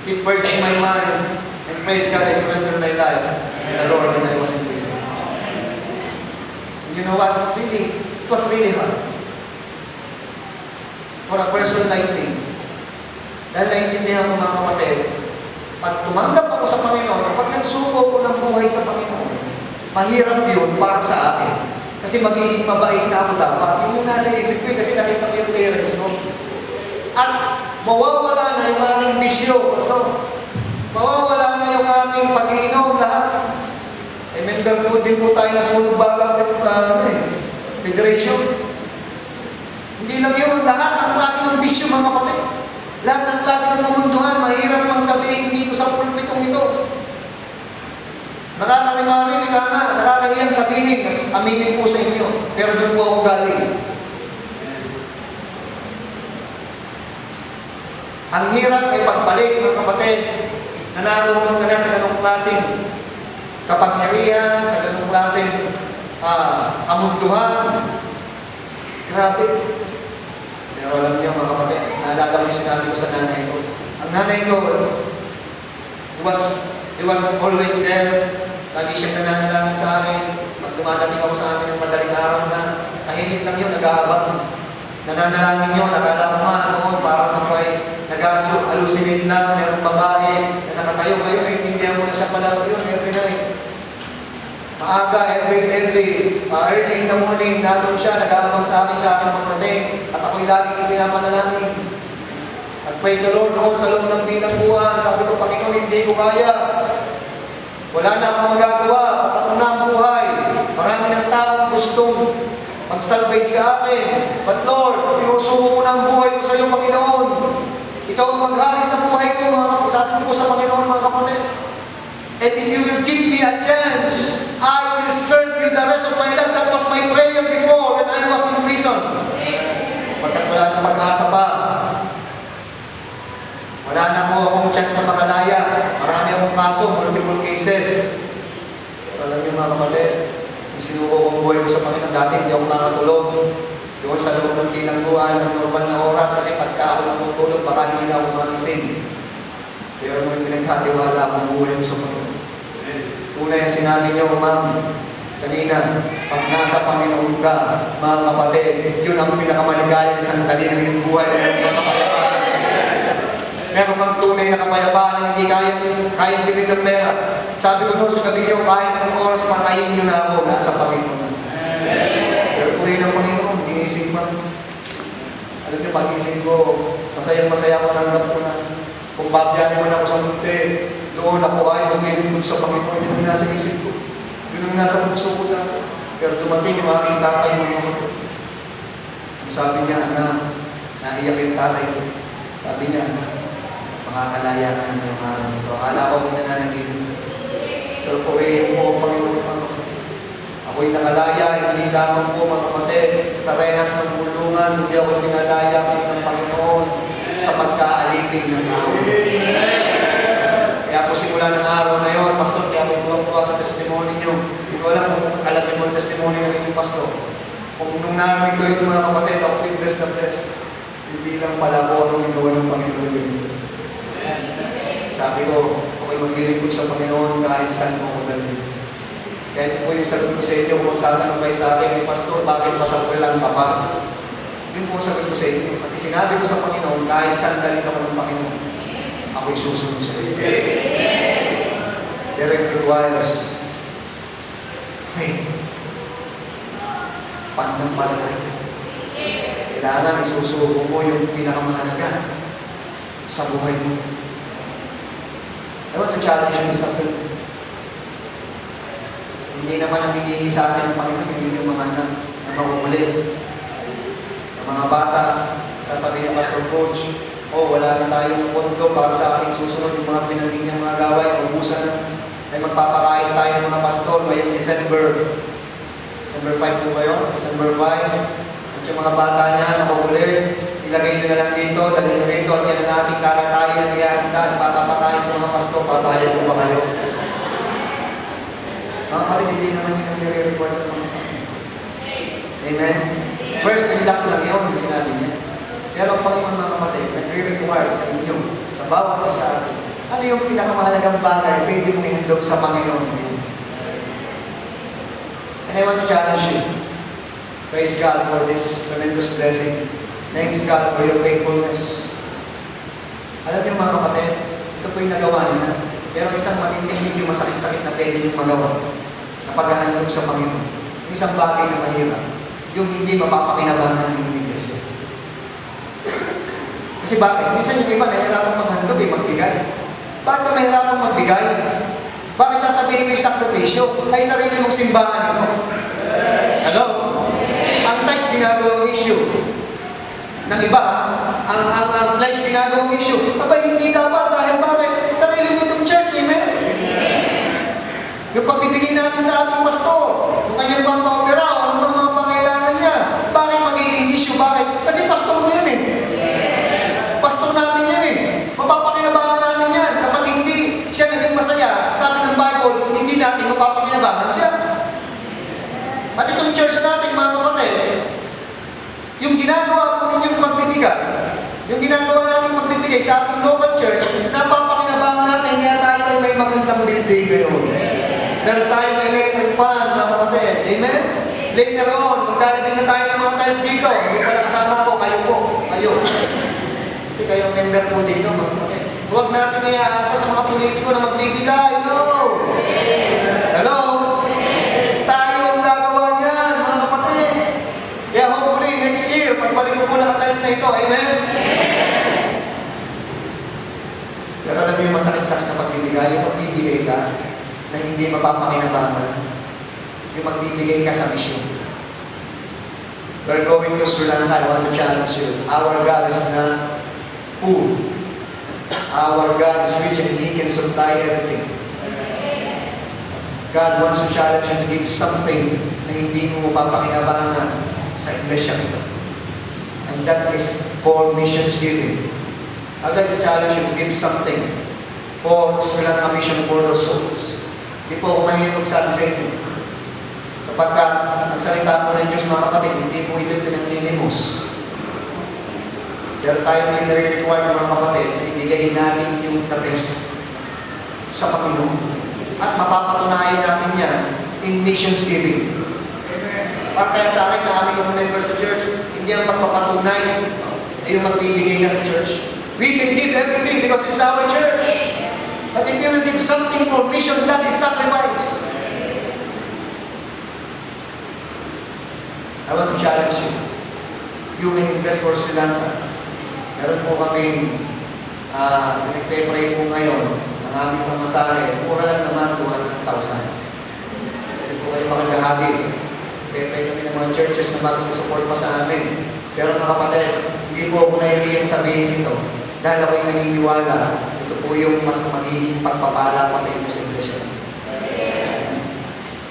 [SPEAKER 1] keep purging my mind, and praise God, I surrender my life to the Lord when I was in prison. You know what? It was really hard for a person like me. Dahil naintindihan ko mga kapatid, pag tumanggap ako sa Panginoon, pag nagsuko ko ng buhay sa Panginoon, Mahirap yun para sa akin. Kasi magiging mabait na ako dapat. Yun yung nasa isip ko kasi nakita ko yung parents mo. At mawawala na yung aming bisyo. So, mawawala na yung aming pag-iinom lahat. Eh, member po din po tayo sa Bagang Federation. Hindi lang yun, lahat ng klase ng bisyo, mga kapatid. Lahat ng klase ng mamunduhan, mahirap mang sabihin dito sa pulpitong ito. Nakakarimarin, nakakahiyang sabihin, aminin po sa inyo, pero doon po ako galing. Ang hirap ay pagbalik, mga kapatid, na naroon ka na sa ganong klaseng kapangyarihan, sa ganong klaseng kamunduhan. Grabe. Pero alam niyo, mga kapatid, naalala ko yung sinabi ko sa nanay ko. Ang nanay ko, he was always there. Lagi siyang nananalangin sa akin. Pag dumadating ako sa amin ng madaling araw na, tahimik lang yun, nag-aabang. Nananalangin yun, nakala ko noon, parang ako ay nag-hallucinate lang, mayroong babae na nakatayo ngayon, naiintindihan mo na siya pala yun every night. Maaga, every early in the morning, nandun siya, nag-aabang sa akin magdating, at ako'y laging ipinapanalangin. At praise the Lord, noon sa loob ng bilangguan, sabi ko, Panginoon, hindi ko kaya. Wala na akong magagawa, patapon na ang buhay. Marami ng taong gustong mag-salvage sa akin. But Lord, sinusubo ko na ang buhay ko sa iyo, Panginoon. Ikaw ang maghari sa buhay ko, sabi ko sa Panginoon, mga kapatid. And if you will give me a chance, I will serve you the rest of my life. That was my prayer before when I was in prison. Pagkat wala nang pag-asa pa. Wala na po akong chance sa makalaya. Marami akong kaso, multiple cases. Pero alam niyo, mga kapatid, yung sinuko kong buhay ko sa Panginoon dati, hindi ako makatulog. Doon sa loob ng bilangguan, ng normal na oras, kasi pagka ako natutulog, baka hindi na ako magising. Pero nung pinagkatiwala akong buhay ko sa Panginoon. Una yung sinabi niyo, ma'am, kanina, pag nasa Panginoon ka, mga kapatid, yun ang pinakamaligayang sandali ng iyong buhay, meron kang kapayapaan. Meron kang tunay na kapayapaan na hindi kayang bilhin ng pera. Sabi ko noon sa gabi niyo, kahit anong oras patayin niyo na ako, nasa Panginoon. Pero puri ng Panginoon, ginising man. Alam niyo, pag-ising ko, masayang-masaya ko, nanggap ko na. Kung babiyahin man ako sa munti, doon ako ay humilingkod sa Panginoon. Yun ang nasa isip ko. Yun ang nasa puso ko na. Pero dumating yung aking tatay mo. Sabi niya, anak, naiyak yung tatay ko. Sabi niya, anak, makakalaya ka na ngayong araw nito. Akala ko pinananaginip. Pero purihin mo ang Panginoon. Ako'y nakalaya, hindi lamang po, mga kapatid, sa rehas ng bulungan, hindi ako pinalaya ng Panginoon sa pagkaalipin ng tao. Kaya po simula ng araw na yun, Pastor, kaya po tuwang-tuwa sa testimony niyo. Hindi ko alam kung alamin mo ang testimony ng inyong Pastor. Kung nung narinig ko yung mga kapatid, ako yung blessed na blessed. Hindi lang pala po ang ginawa ng Panginoon dito. Sabi ko, ako'y maglilingkod sa Panginoon kahit saan mo ako dalhin. Kaya po yung sagot ko sa inyo, kung magtatanong kayo sa akin, Pastor, bakit pa sa Sri Lanka pa? Yun po ang sagot ko sa inyo. Kasi sinabi ko sa Panginoon, kahit saan dalhin ako ng Panginoon, ako'y susunod sa iyo. There it requires faith. Pananampalataya. Kailangan isusuko mo yung pinakamahalaga sa buhay mo. I want to challenge you sa film. Hindi naman ang hinihingi sa atin ng Panginoon, hindi yung mga anak na makukulit. Ang mga bata, sasabihin ng Pastor Coach, wala na tayong pondo para sa ating susunod yung mga pinandig niyang mga gaway, ubusan na. Ay magpapakain tayo ng mga pastor ngayong December 5 po kayo, December 5. At yung mga bata niya, nakukulit, ilagay nyo na lang dito, dali nyo rito, at yan ang ating kakatayan, ihanda, papapakain sa mga pastor, papayag po ba kayo? Mga kapatid, hindi naman yun ang nire-record ng mga kapatid. Amen? First and last lang yun, yung sinabi niya. Pero ang Panginoon, mga kapatid, nagre-require sa inyo, sa bawat isa sa atin, ano yung pinakamahalagang bagay pwede mong ihandog sa Panginoon ngayon? And I want to challenge you. Praise God for this tremendous blessing. Thanks God for your faithfulness. Alam niyo, mga kapatid, ito po yung nagawa niyo na. Pero isang matinding medyo masakit-sakit na pwede niyong magawa. Na paghahandog sa Panginoon. Yung isang bagay na mahirap, yung hindi mapapakinabangan ng iglesia. Kasi bakit? Minsan yung iba nahihirapan maghandog magbigay. Bakit ka mahirapan magbigay? Bakit sasabihin mo yung sakripisyo? Ay sarili mong simbahan ito. Hello? Ang tithes ginagawang issue ng iba, ang flesh ginagawang issue. Aba, hindi dapat dahil bakit? Sarili mo itong church, amen? Yung pagbibigay natin sa ating pastor, yung kanyang pampaopera, ano mga pangailangan niya. Bakit magiging issue? Bakit? Kasi pastor mo yun Pastor natin yan Mapapakinabangan natin yan. Kapag hindi siya naging masaya, sabi ng Bible, hindi natin mapapakinabangan siya. At itong church natin, mga kapatid, yung ginagawa po ninyong magbibigay, yung ginagawa natin magbibigay sa ating local church, napapakinabangan natin, kaya tayo ay may magandang building ngayon. Meron tayong electric fan, mga kapatid. Amen? Later on, maglalagay na tayo ng mga tiles dito. Hindi pala kasama ko, kayo po. Kayo. Kasi kayo member po dito, mga kapatid. Huwag natin iaasa sa mga politiko na magbibigay. No! Hello? Tayo ang gagawa niyan, mga kapatid. Kaya hopefully, next year, pagbalik ko po nakatiles na ito. Amen? Pero alam mo yung masakit-sakit na pagbibigay, yung magbibigay ka, na hindi mapapakinabangan, yung magbibigay ka sa misyon. We're going to Sri Lanka. I want to challenge you. Our God is not food. Our God is rich and He can supply everything. God wants to challenge you to give something na hindi mo mapapakinabangan sa iglesia ito. And that is for missions giving. I'd like to challenge you to give something for Sri Lanka mission for those souls. Hindi po ako mahirap magsabi sa inyo. Sapagkat ang salita po ng Diyos, mga kapatid, hindi po ito pinagnilimos. Pero tayo may nare-require, mga kapatid, na ibigay natin yung the best sa Panginoon. At mapapatunayan natin yan in missions giving. Para kaya sa akin, sa aming mga members sa church, hindi ang magpapatunay ay yung magbibigay ka sa church. We can give everything because it's our church. But if you will give something for mission, that is sacrifice. I want to challenge you. You can invest for Sri Lanka. Meron po kaming nagpe-pray po ngayon ng aming pamasahe. Mura lang naman 200,000. Hindi po kayo makagahagi. Nagpe-pray kami ng mga churches na magsusupport pa sa amin. Pero mga kapatid, hindi po ako nahihiyang sabihin ito. Dahil ako'y naniniwala, ito po yung mas magiging pagpapala pa sa inyo sa iglesia.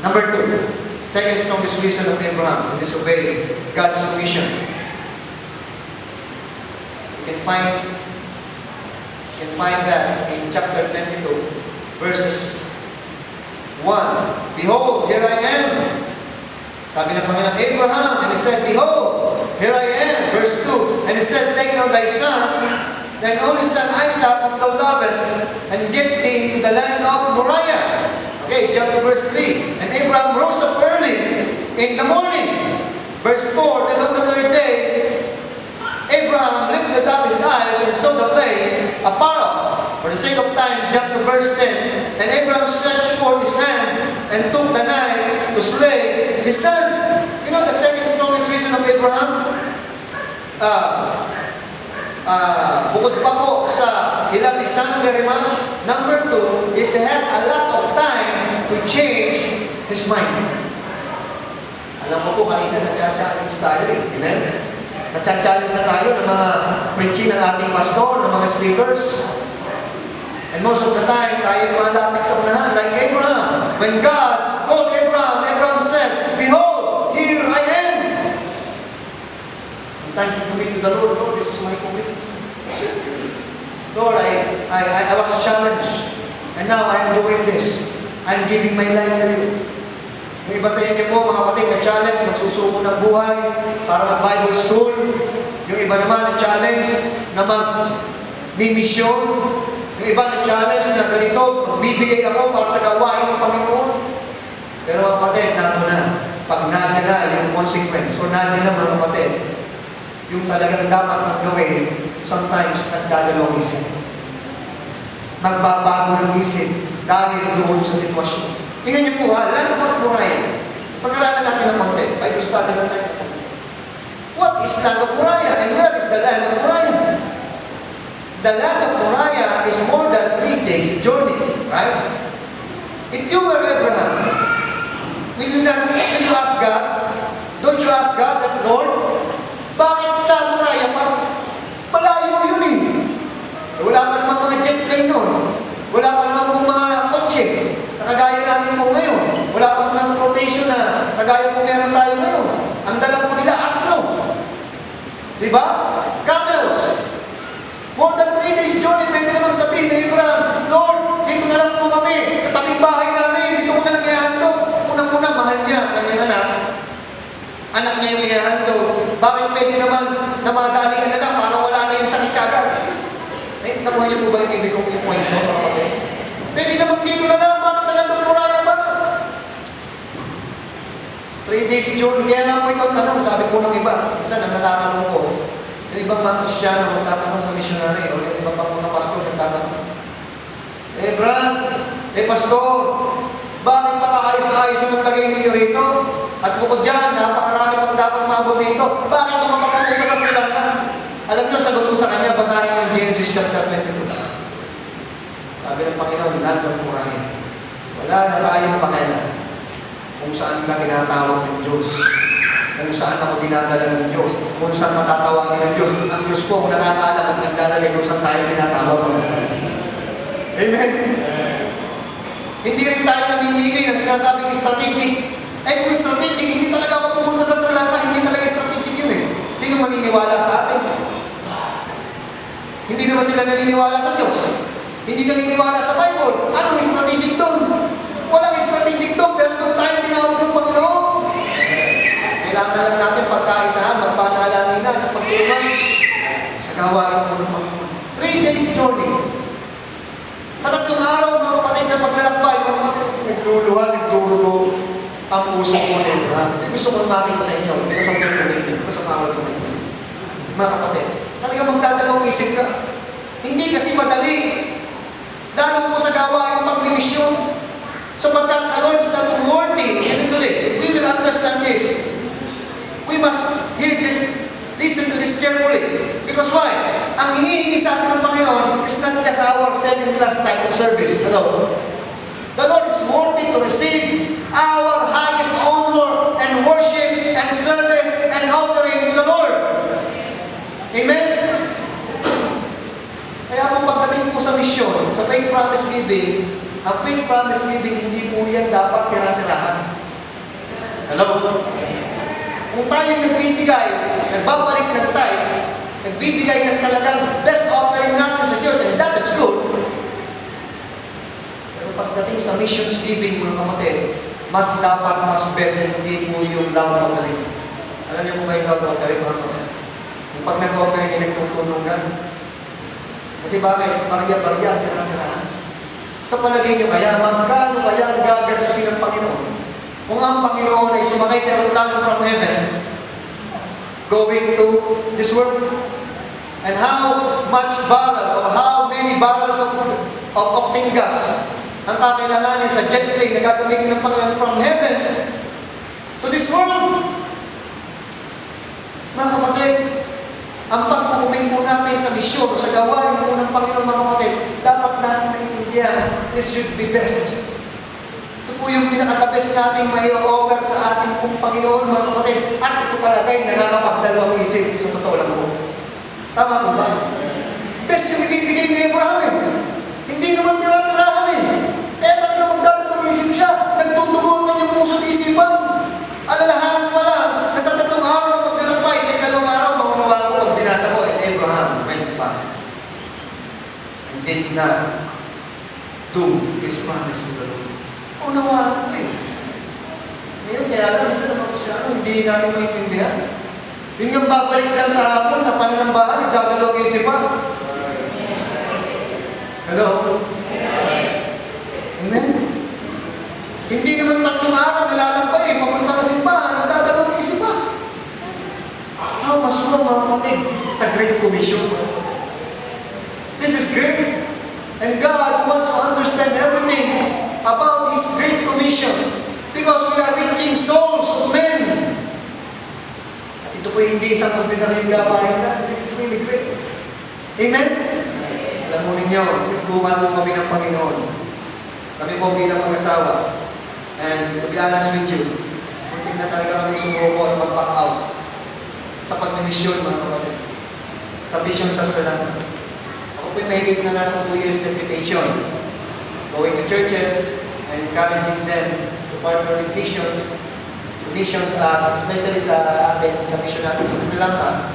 [SPEAKER 1] Number 2, second strongest reason of Abraham to disobey God's mission. You can find that in chapter 22, verses 1. Behold, here I am. Sabi ng Panginoon, Abraham, and he said, behold, here I am. Verse 2, and he said, take now thy son, thine only son Isaac, whom thou lovest, and get thee into the land of Moriah. Okay, jump to verse 3. And Abraham rose up early in the morning. Verse 4, then on the third day, Abraham lifted up his eyes and saw the place afar off. For the sake of time, jump to verse 10. And Abraham stretched forth his hand and took the knife to slay his son. You know the second strongest reason of Abraham? Bukod pa po sa he loved his son very much. Number 2 is he had a lot of time to change his mind. Alam ko po kanina na-challenge tayo Amen? Na-challenge na tayo ng mga preaching ng ating pastor, ng mga speakers. And most of the time, tayo malapit sa unahan. Like Abraham. When God called Abraham, Abraham said, behold, here I am. Sometimes you commit to the Lord, Lord, this is my commitment. Lord, I was challenged. And now I am doing this. I'm giving my life to you. Yung iba sa inyo po, mga kapatid, na-challenge, magsusuko ng buhay para mag-Bible school. Yung iba naman na-challenge na mag-misyon. Yung iba na-challenge na ganito, magbibigay ako para sa gawain ng Panginoon. Pero mga kapatid, nato na. Pag nandiyan na yung consequence, o nandiyan na mga kapatid, yung talagang dapat mag-gawin, sometimes nagdadalawang isip. Magbabago ng isip dahil doon sa sitwasyon. Tingnan niyo po ha, Land of Moriah. Pag-aralan natin ng konti, Bible study lang tayo. What is Land of Moriah and where is the Land of Moriah? The Land of Moriah is more than 3 days journey, right? If you were Abraham, will you ask God? Don't you ask God that, Lord, bakit sa Moriah pa? Malayo yun eh. Wala pa naman mga jet plane noon. Wala pa naman mga kotse na kagaya natin po ngayon. Wala pang transportation na kagaya po meron tayo ngayon. Ang dala po nila, asno. Diba? Camels. More than 3 days journey, pwede namang sabihin na Abraham, Lord, dito na lang po kami. Sa tabing bahay namin, dito ko na lang ihahandog. Unang-una, mahal niya, kanyang anak. Anak niya yung ihahandog. Bakit pwede naman na madalian na lang para wala na yung sakit kagad? Eh, nakuha niyo po ba yung ibig kong yung points mo? Pwede naman dito na lang, bakit sa Land of Moriah ba? 3 days journey, kaya na po ikaw tanong, sabi po ng iba. Isa nang natatanong ko, yung ibang mga Kristyano magtatanong sa missionary o yung ibang mga pastor nagtatanong. Eh, Brad, Pastor, bakit makaayos-ayos ang lagay ninyo rito? At bukod dyan, napakarami pang dapat maabot dito. Bakit makapapunta sa Sri Lanka? Alam nyo, sagot ko sa kanya, basahin yung Genesis chapter 22. Sabi ng Panginoon, Land of Moriah. Wala na tayong pakialam kung saan ka tinatawag ng Diyos. Kung saan ako dinadala ng Diyos. Kung saan matatawagin ng Diyos. Ang Diyos po, kung nakakaalam at nagdalagay kung saan tayo tinatawag. Amen? Hindi rin tayo namimili ng sinasabing strategic. Eh kung strategic, hindi talaga ako pumunta sa Sri Lanka, hindi talaga strategic yun eh. Sino maniniwala sa atin? Hindi naman sila naniniwala sa Diyos. Hindi naniniwala sa Bible. Anong strategic doon? Walang strategic doon, pero doon tayo tinawag ng Panginoon. Kailangan lang natin pagkaisahan, magpanalangin na, at pagtulungan sa gawain mo ng Panginoon. 3 days journey. Sa 3 araw, mga patay sa paglalakbay, nagluluha, nagdurugo ang puso ko na Abraham. Gusto ko makita sa inyo, because of your commitment, because of our commitment. Mga kapatid, talaga magdadalawang isip ka. Hindi kasi madali. Dahil mo sa gawain pagmimisyon. So pagkat the Lord is not worthy, listen to this, if we will understand this, we must hear this, listen to this carefully. Because why? Ang hinihingi sa atin ng Panginoon is not just our second-class type of service. Hello? The Lord is worthy to receive our highest honor and worship and service and offering to the Lord. Amen? Kaya kung pagdating po sa misyon, sa faith promise giving, ang faith promise giving, hindi po yan dapat tira-tirahan. Hello? Kung tayo nagbibigay, nagbabalik ng tithes, nagbibigay ng talagang best offering natin sa Diyos, and that is good. Pero pagdating sa missions giving, mga kapatid, mas dapat, mas best, hindi po yung love offering. Alam niyo po ba yung love offering, mga kapatid? Yung pag nag-offering, nagtutulungan. Kasi bakit? Barya-barya, tira-tirahan. Sa palagay niyo kaya, magkano kaya ang gagastusin ng Panginoon? Kung ang Panginoon ay sumakay sa aeroplano from heaven, going to this world, and how much barrel or how many barrels of octane gas ang kakailanganin sa jet plane na gagamitin ng Panginoon from heaven to this world. Mga kapatid, ang pagpupuming po natin sa misyon o sa gawain po ng Panginoon, mga kapatid, dapat natin naintindihan, this should be best. Ito po yung pinaka-best natin may offer sa ating pong Panginoon, mga kapatid. At ito palagay, nakakapagdalawang isip. Sa totoo lang po. Tama po ba? Best yung ibibigay ni Abraham eh. Hindi naman tira-tirahan eh. Kaya talaga magdadalawang isip siya. Nagtutugo ang kanyang puso at isipan. Alalahanan pa lang, na sa 3 araw na maglalakbay, sa 2 araw, makunawa ko pag binasa ko, and Abraham went back and did not do his promise to the Lord. Unawaan ko eh. Ngayon, kaya lang, minsan naman siya, hindi natin maintindihan. Yung nga babalik lang sa hapon, na pananambahan, nagdadalawang isipan. Hello? Amen? Hindi naman 3 araw, nilalakbay eh, papunta na simbahan, nagdadalawang isipan. How much more, mga kapatid, this is a great commission. This is great. And God wants to understand everything about His great commission. Ito po hindi isang ordinaryong gawain na. This is really great. Amen? Alam mo ninyo, sinubukan mo kami ng Panginoon. Kami po bilang mag-asawa. And to be honest with you, muntik na talaga kami sumuko at mag-back out sa pagmimisyon, mga kapatid. Sa mission sa Sri Lanka. Ako po'y mahigit na nasa 2 years deputation. Going to churches and encouraging them to partner with missions, especially sa mission natin sa Sri Lanka.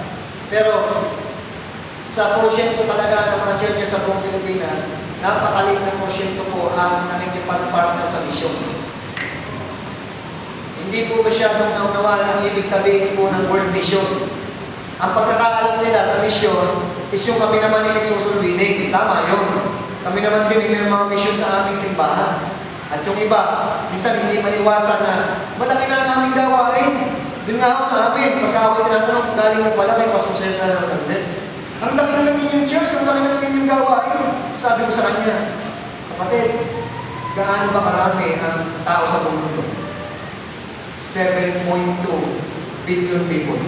[SPEAKER 1] Pero sa porsyento talaga ng mga churches sa buong Pilipinas, napakaliit na porsyento po ang nakikipag-partner sa mission. Hindi po masyadong naunawaan ang ibig sabihin po ng word mission. Ang pagkakaalam nila sa mission is yung kami naman nagsusulbinig. Tama yun. Kami naman din may mga mission sa aming simbahan. At yung iba, minsan hindi maiwasan na malaki na ang aming gawain. Doon nga ako sa amin, pagka ako tinatanong kung galing magpalaki, Pastor Cesar Hernandez. Ang laki na lang yung church, ang laki na lang yung gawain. Sabi ko sa kanya, kapatid, gaano ba karami ang tao sa buong mundo? 7.2 billion people.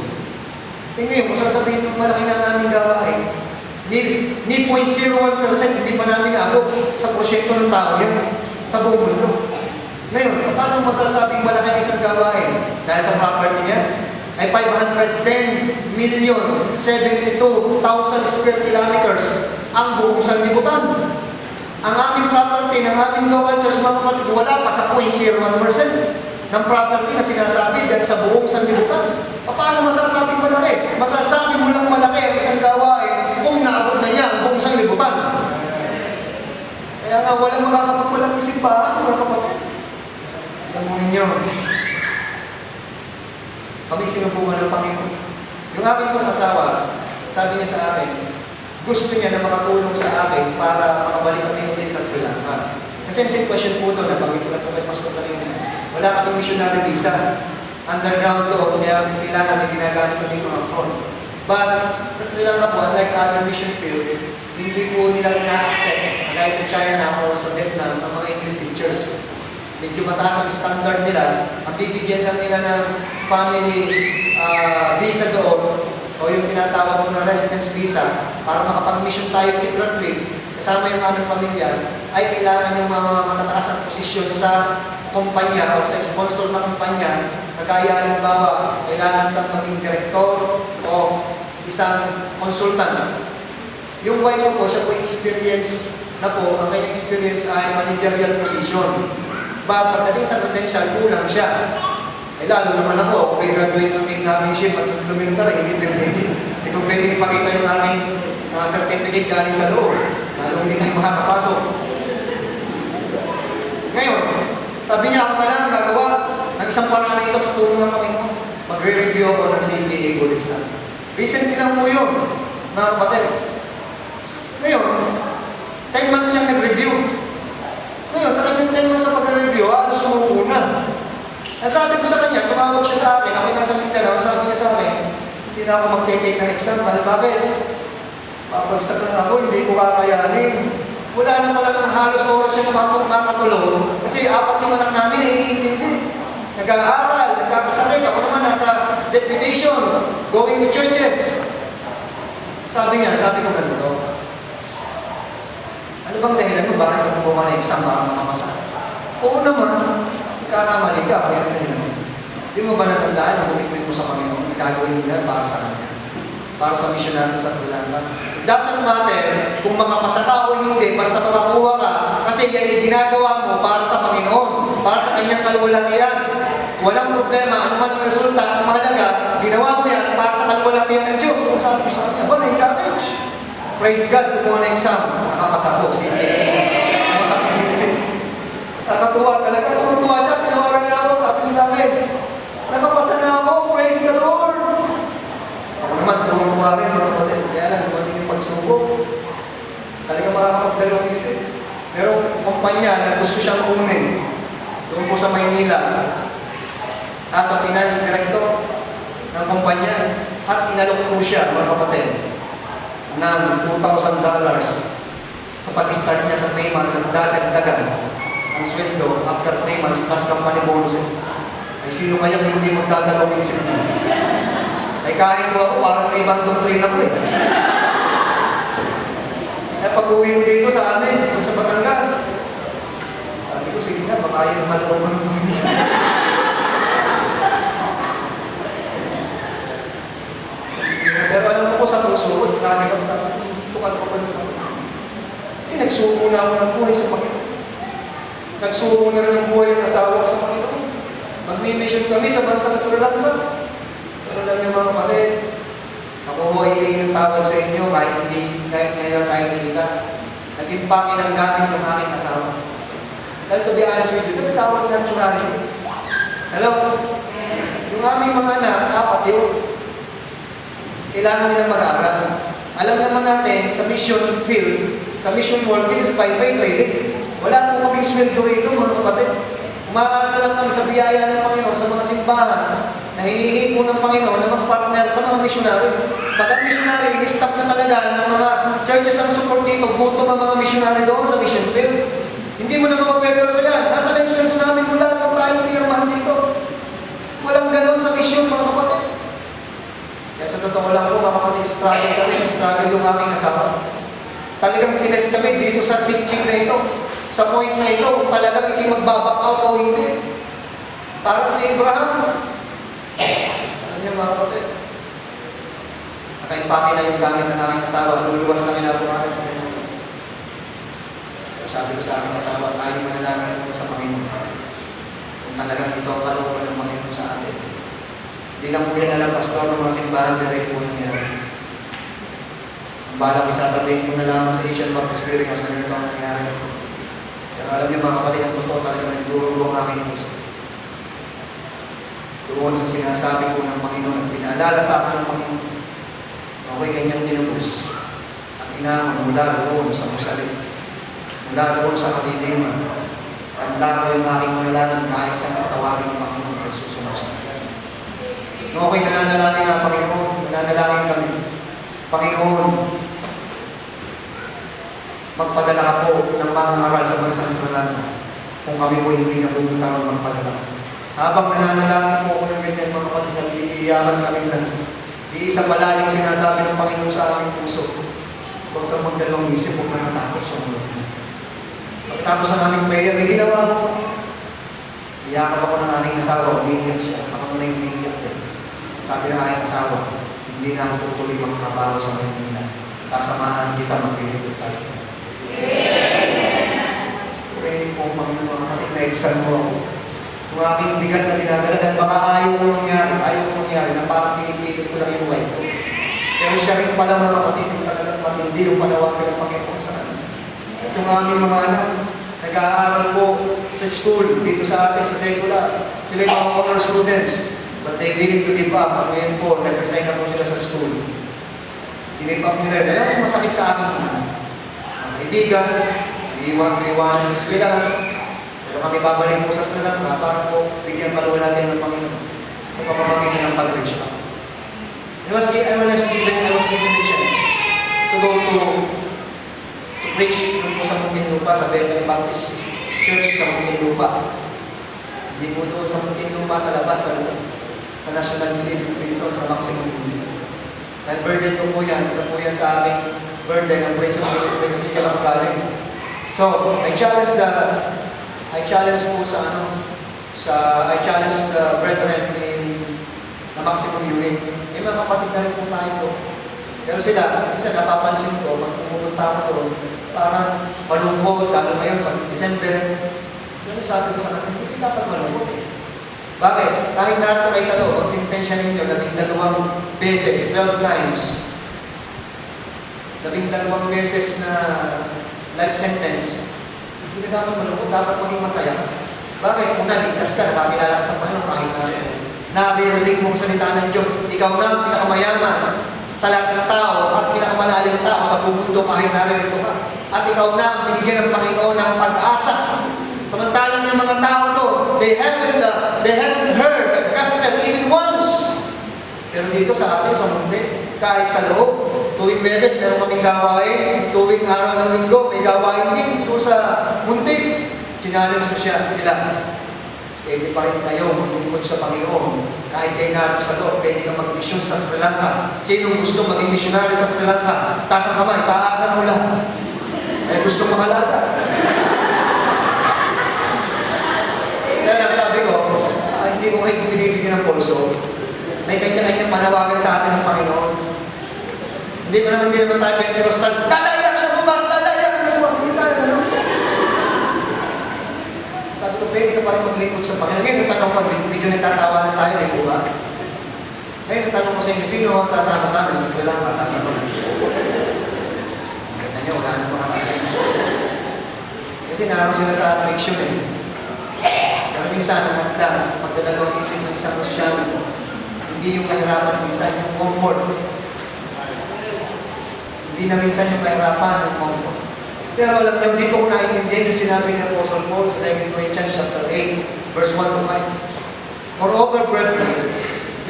[SPEAKER 1] Tingnan mo, sasabihin mo malaki na ang aming gawain. Ni 0.01% hindi pa namin naabot sa prosyekto ng tao yan sa buong mundo. Ngayon, paano masasabing malaki ang isang gawain? Dahil sa property niya ay 510,072,000 square kilometers ang buong sanlibutan. Ang aming property ng aming local church, mga kapatid, wala pa sa 0.01% ng property na sinasabi dyan sa buong sanlibutan. Paano masasabing malaki? Masasabi mo lang malaki ang isang gawain kung naabot na niya ang buong sanlibutan. Kaya nga, walang makakapagpulang ng simbahan, mga kapatid. Alam mo ninyo, kami sinubukan ng Panginoon. Yung aking pong asawa, sabi niya sa akin, gusto niya na makatulong sa akin para makabalik kami ulit sa Sri Lanka. Kasi yung sitwasyon po doon, nabanggit ko na po kay Pastor kanina, wala kaming missionary visa. Underground doon, kaya kailangan may ginagamit kami mga phone. But sa Sri Lanka po, unlike other mission field, hindi po nila ina-accept, kagaya sa China o sa Vietnam, ang mga English teachers. Medyo mataas ang standard nila, ang bibigyan lang nila ng family visa doon, o yung tinatawag mo na residence visa, para makapag-mission tayo secretly, kasama yung aming pamilya, ay kailangan yung mga matataas ang posisyon sa kumpanya o sa sponsor na kumpanya, kagaya halimbawa, kailangan kang maging direktor o isang consultant. Yung wife ko po, siya po experience na po, ang kanyang experience ay managerial position. But pagdating sa potential, kulang siya. Eh lalo naman ako, may graduate ng internship at lumintar, hindi pwede. Hindi ko pwede ipakita yung aming certificate galing sa loob. Lalo hindi tayo makakapasok. Ngayon, sabi niya, ako na lang gagawa ng isang paraan ito sa tulong ng Panginoon. Magre-review ako ng CPA Gold Exam. Recently lang po yun, mga kapatid. Ngayon, 10 months siya nag-review. Ngayon, sa kanyang 10 months sa pag-review, halos umuna. Sabi ko sa kanya, tumawag siya sa akin, ako nasa Mindanao, sabi niya sa akin, hindi na ako mag-take ng exam. Bakit? Papagsak lang ako, hindi ko kakayanin. Wala na talagang halos oras siya makatulong. Kasi 4 yung anak namin, iniintindi. Nag-aaral, nagkakasakit. Ako naman nasa deputation, going to churches. Sabi ko ganito, ano bang dahilan mo? Bakit ka pumunta na exam para makamasa? Oo naman, ikakamali ka, kaya ang dahilan mo. Hindi mo ba natandaan ang commitment mo sa Panginoon? Gagawin nila para sa Kanya. Para sa mission natin sa Sri Lanka. It doesn't matter kung makapasa ka o hindi, basta makakuha ka. Kasi yan ay ginagawa mo para sa Panginoon, para sa Kanyang kaluwalhatian. Walang problema, ano man ang resulta, ang mahalaga, ginawa mo yan para sa kaluwalhatian ng Diyos. Kung sabi ko sa Kanya, ba, na-encourage? Praise God, kumuha na exam, nakapasa ko, CPA. Nakatuwa talaga, tuwa siya, tinawagan niya ako, sabi niya sa akin, nakapasa na ako, praise the Lord. Ako naman, tuwa rin, mga kapatid. Kaya lang, dumating yung pagsubok. Talaga makakapagdalawang isip. Merong kumpanya na gusto siyang kunin. Doon po sa Maynila. As a finance director ng kumpanya. At inalok po siya, mga kapatid, ng $2,000 sa pag-start niya sa 3 months at dadagdagan ang sweldo after 3 months plus company bonuses. Ay sino kaya hindi magdadalawang isip mo? May kahit ko ako, parang may ibang doktrina ko eh. Kaya pag-uwi mo dito sa amin, sa Batangas, sabi ko, sige nga, baka yung malawag mo ng buhay. Pero alam mo ko sa puso ko, struggle ako sa akin, hindi ko kalapapalong ako. Kasi nagsuko na ako ng buhay sa Panginoon. Nagsuko na rin ng buhay ng asawa ko sa Panginoon. Magmi-mission kami sa bansang Sri Lanka. Pero alam niyo mga kapatid, ako ho ay ng tawad sa inyo kahit ngayon lang tayo nakita. Naging pangin ang gamit ng aking asawa. Dahil to be honest with you, asawa ng naturality. Hello? Yung aming mga anak, apat yun. Kailangan nilang mag-aaral. Alam naman natin, sa mission field, sa mission work, this is by faith really. Wala po kaming sweldo rito mga kapatid. Umaasa lang kami sa biyaya ng Panginoon sa mga simbahan na hinihingi po ng Panginoon na mag-partner sa mga missionary. Pag ang missionary, i-stop na talaga ng mga churches ang support dito, gutom ang mga missionary doon sa mission field. Hindi mo na mga sa yan. Nasa na yung sweldo namin mula kung tayo pinirmahan dito. Walang ganon sa mission mga kapatid. Kaya sa totoo lang po, mga kapatid, struggle yung aking asawa. Talagang tines kami dito sa teaching na ito. Sa point na ito, kung talagang hindi mag-back out o hindi. Parang si Abraham. Alam niyo mga kapatid, nakaimpake na yung gamit ng aming asawa, luluwas na kinabukasan sa Panginoon. Pero sabi ko sa aming asawa, tayo manalangin mo sa Panginoon. Kung talagang ito ang kalooban ng Panginoon sa atin. Hindi lang po yan alam, pastor, ng mga simbahan na rin po niya. Ang bala ko sasabihin ko na lamang sa Asian Baptist Spirit kung saan ito ang nangyari. Pero alam niyo mga kapatid, ang totoo talaga nagduro ang aking puso. Doon sa sinasabi ko ng Panginoon at pinaalala sa akin ng Panginoon. Okay, kanyang tinubos. At inahon mula doon sa musalit. Mula doon sa katitingan. Tanda ko yung aking manalanan kahit sa katawagin ng Panginoon ay susunod sa akin. Okay, nananalangin nga Panginoon. Nananalangin kami. Panginoon, magpadala ka po ng mga aral sa bansang Sri Lanka kung kami po hindi na pumunta ng magpadala. Habang nananalangin po ako ng ganyan mga kapatid, nag-iiyakan kami na iisang malayong sinasabi ng Panginoon sa aming puso. Huwag kang magdalawang isip, huwag na natakot sa mga ganyan. Pagkatapos ang aming prayer, may ginawa ko. Iyakap ako ng aking asawa, umiiyak siya. Ako na yung umiiyak din. Sabi ng aking asawa, hindi na ako tutuloy magtrabaho sa Manila. Sasamahan kita, magbibigod tayo sa mga. Pray po, Panginoon, mga kapatid, naibsan mo ako. Kung aking bigat na dinadala, dahil baka ayaw mo nangyari, na parang pinipilit ko lang yung wife ko. Pero siya rin pala mga kapatid, yung talagang matindi, yung panawagan ng Panginoon sa kanila. At yung aming mga anak, nag-aaral po sa school, dito sa atin, sa secular. Sila yung mga honor students. But they willing to give up. At ngayon po, nag-resign na po sila sa school. Give up nila. Kaya po masakit sa akin mga anak. Mga kaibigan, iiwan ng eskwela. Pero kami babalik po sa Sri Lanka para po bigyan paluwa natin ng Panginoon sa pamamagitan ng pag-reach out. I was given the chance to go to preach po sa Muntinlupa, sa Bethel Baptist Church sa Muntinlupa. Hindi po doon sa Muntinlupa, sa labas, sa National Prison, sa Maximum Unit. Dahil burden ko po yan, isa po yan sa aming burden ng prison ministry kasi dyan ang galing. So, I challenge the brethren in the Maximum Unit. May mga kapatid na rin po tayo po. Pero sila, isa napapansin ko, pag pumunta ako doon, parang malungkot, lalo ngayon, pag December, yun sabi ko sa kanila, hindi dapat malungkot eh. Bakit? Kahit narito kayo sa loob, ang sentensya ninyo, 12 beses, 12 times. 12 beses na life sentence, hindi ka dapat malungkot, dapat maging masaya. Bakit? Kung naligtas ka, nakakilala ka sa Panginoon, kahit naririnig mong salita ng Diyos, ikaw na ang pinakamayaman sa lahat ng tao at pinakamalalim tao sa buong kahit naririto ka. At ikaw na ang binigyan ng Panginoon ng pag-asa. Samantalang yung mga tao to, they haven't heard the gospel even once. Pero dito sa atin, sa munti, kahit sa loob, tuwing Webes, meron kaming gawain, tuwing araw ng linggo, may gawain din. Doon sa munti, challenge ko sila. pwede pa rin kayo maglingkod sa Panginoon. Kahit kayo narito sa loob, pwede kang mag-mission sa Sri Lanka. Sinong gusto maging missionary sa Sri Lanka? Taas ang kamay, taasan mo lahat. Eh, gusto makalata. Kaya lang sabi ko, hindi ko kayo binibigyan ng pulso. May kanya-kanyang panawagan sa atin ng Panginoon. Hindi naman tayo Pentecostal, dalaya ka na bumas, dalaya ka na bumas. Hindi tayo, ano? Sabi ko, pwede ka pa rin maglingkod sa Panginoon. Ngayon, natanong ko, medyo nagtatawanan tayo, di po ba? Ngayon, natanong ko sa inyo, sino ang sasama sa amin sa Sri Lanka? Nasa ko. Kaya nyo, wala na mga sa inyo. Kasi naroon sila sa affliction eh. Pero minsan, ang handa, pagdadalawang isip ng isang Kristyano, hindi yung kahirapan, minsan yung comfort. Hindi na minsan yung kahirapan, yung comfort. Pero alam niyo, hindi ko naiintindihan yung sinabi ni Apostle Paul sa 2 Corinthians chapter 8, verse 1 to 5. Moreover, brethren,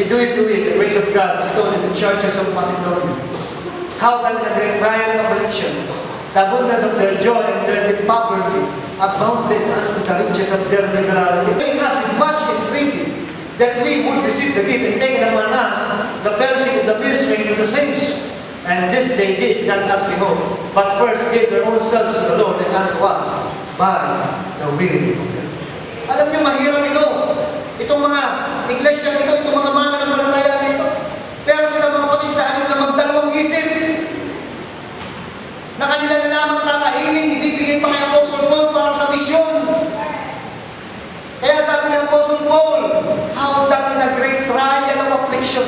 [SPEAKER 1] we do it to it, the grace of God bestowed in the churches of Macedonia. How can the great trial of affliction, the abundance of their joy and their deep poverty, abounded unto the riches of their liberality, making us with much entreaty, that we would receive the gift and take upon us the fellowship of the ministry of the saints. And this they did, not as we hope, but first gave their own selves to the Lord and unto us by the will of God. Alam niyo, mahirap ito. Itong mga iglesia ito, itong mga mananampalataya nito. Pero sila mga kapatid sa anim na magdalawang isip na kanila na lamang kakainin, ibibigay pa kay Apostle Paul para sa misyon. Kaya sabi ng Apostle Paul, how that in a great trial of affliction,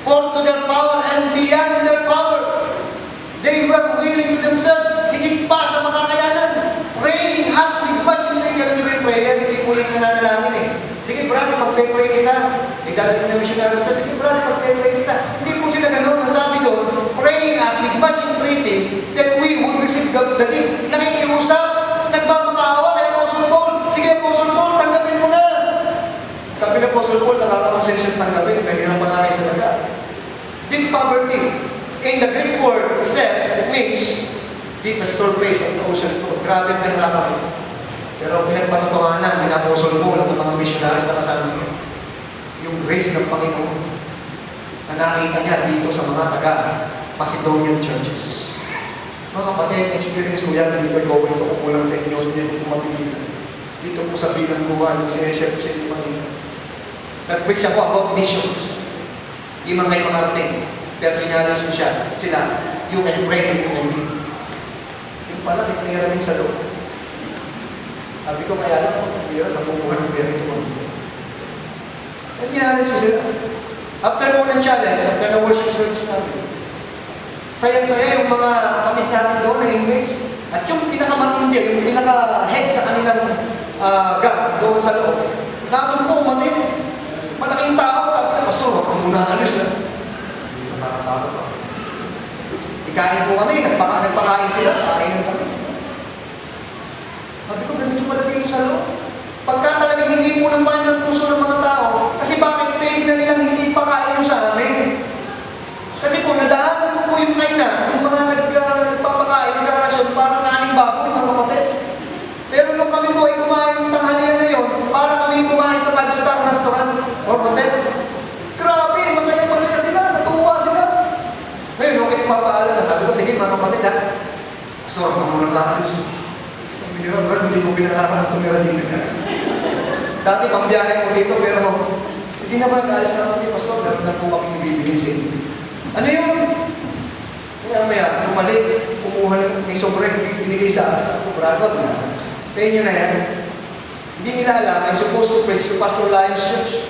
[SPEAKER 1] for to their power and beyond their power, they were willing to themselves, higit pa sa makakayanan, praying, asking, questioning. Alam niyo ba yung prayer? Hindi ko yung nananalangin eh. Sige brother, magpe-pray kita. Idalating na missionary sa sige brother, magpe-pray kita. Hindi po sila ganun. Nasabi doon, praying, asking, questioning, that we would receive the gift. Nakikiusap, nagpapakaawa kay Apostle Paul. Sige Apostle Paul, tanggapin mo na. Sabi na Apostle Paul, nakakakonsensyon tanggapin, kahirap pa nga kayo sa dagat. Deep poverty. In the Greek word, it says, it means deepest surface of the ocean floor. Grabe ang kahirapan. Pero pinagpatutuhanan ni Apostle Paul at ng mga missionaries na kasama niya, yung grace ng Panginoon na nakita niya dito sa mga taga-Macedonian churches. Mga kapatid, experience ko yan dito gawin ko kulang sa inyo, hindi ko mapigilan. Dito po sa bilang buwan, yung sineshare ko sa inyo Panginoon. Nag-preach ako about missions. Di man may makarating. Pero kinalas ko sila, you can pray and you can give. Yung pala, may pera rin sa loob. Sabi ko, kaya lang, pera sa bubuhan ng pera ito. At kinalas ko sila. After po ng challenge, after na worship service natin, sayang-saya yung mga kapatid natin doon na inmates. At yung pinakamatindi, yung pinaka-head sa kanilang gang doon sa loob, natin po umatid. Malaking tao, sabi niya, Pastor, huwag kang muna alis ha. Nakakatakot pa. Ikain po kami, nagpakain sila, kain kami. Sabi ko, ganito pala dito sa loob. Pagka talagang hindi po ng bahan ng puso ng mga tao, kasi bakit pwede na nilang hindi pakain mo sa amin? Kasi po, nadaanan ko po yung kainan, yung mga nagpapakain, nagkarasyon, parang kaning baboy, mga kapatid. Pero nung kami po ay kumain ng tanghalian na yun, para kami kumain sa 5-star restaurant or hotel. Grabe, masaya-masaya sila, natuwa sila. Ngayon, okay, nagpapaalam na sabi ko, sige mga kapatid ha, Pastor, ito muna kakalis. Ang hirap, bro, hindi ko pinangarap ang tumira dito. Dati pang biyahe ko dito, pero sige naman, kaalis na kami, Pastor, meron na po kami ibibigay sa inyo. Ano yun? Kaya maya, bumalik, kumuha ng may sobrang binigay sa akin. Bravo na. Sa inyo na yan. Hindi nila alam, I'm supposed to preach to Pastor Lyons Church.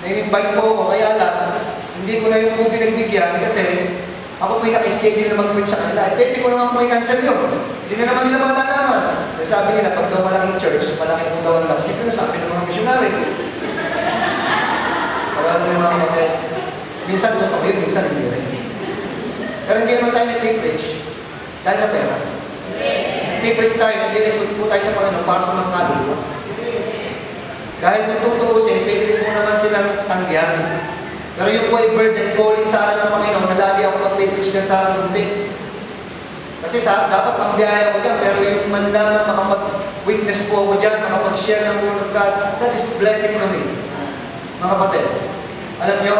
[SPEAKER 1] Na-invite po ako, kaya lang, hindi ko na yung po pinagbigyan kasi ako po yung naka-schedule na mag-preach sa kanila. Pwede ko naman po i-cancel yun. Hindi na naman nila matalaman. Kasi sabi nila, pag daw malaking church, malaki po daw ang laptop. Ito na sabi ng mga missionary. Kawala mo yung mga kapatid. Minsan totoo yun, minsan hindi rin. Pero hindi naman tayo nag-preach dahil sa pera. Nag-preach tayo, naglilingkod po tayo sa Panginoon para sa mga kaluluwa. Dahil kung tutuusin, pwede po naman silang tanggihan. Pero yung po ay burden calling sa akin ng Panginoon na lagi ako mag-preach ka sa muntik. Kasi dapat pambiyaya ko dyan, pero yung man lamang makapag-witness po ako dyan, makapag-share ng Word of God, that is blessing to me. Mga kapatid, alam nyo,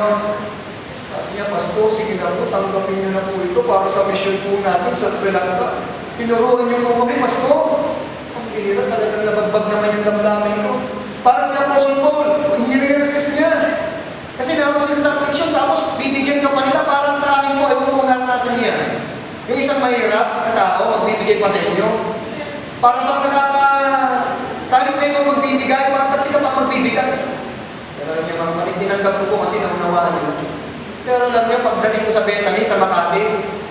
[SPEAKER 1] sabi niya, Pastor, sige na po, tanggapin niyo na po ito para sa mission po natin sa Sri Lanka. Tinuruan niyo po kami, Pastor. Ang bihira, talagang nabagbag naman yung damdamin ko. Para sa Apostle Paul, hindi rin-resist niya. Kasi naman sila sa affliction, tapos bibigyan ka pa nila, parang sa akin po, ay mo naranasan niya. Yung isang mahirap na tao, magbibigay pa sa inyo. Para bang salit na yung magbibigay, ba't sila pa magbibigay? Pero alam niyo, mga kapatid, tinanggap ko po kasi naunawaan niyo. Pero alam niyo, pagdating ko sa Bethany, sa Makati,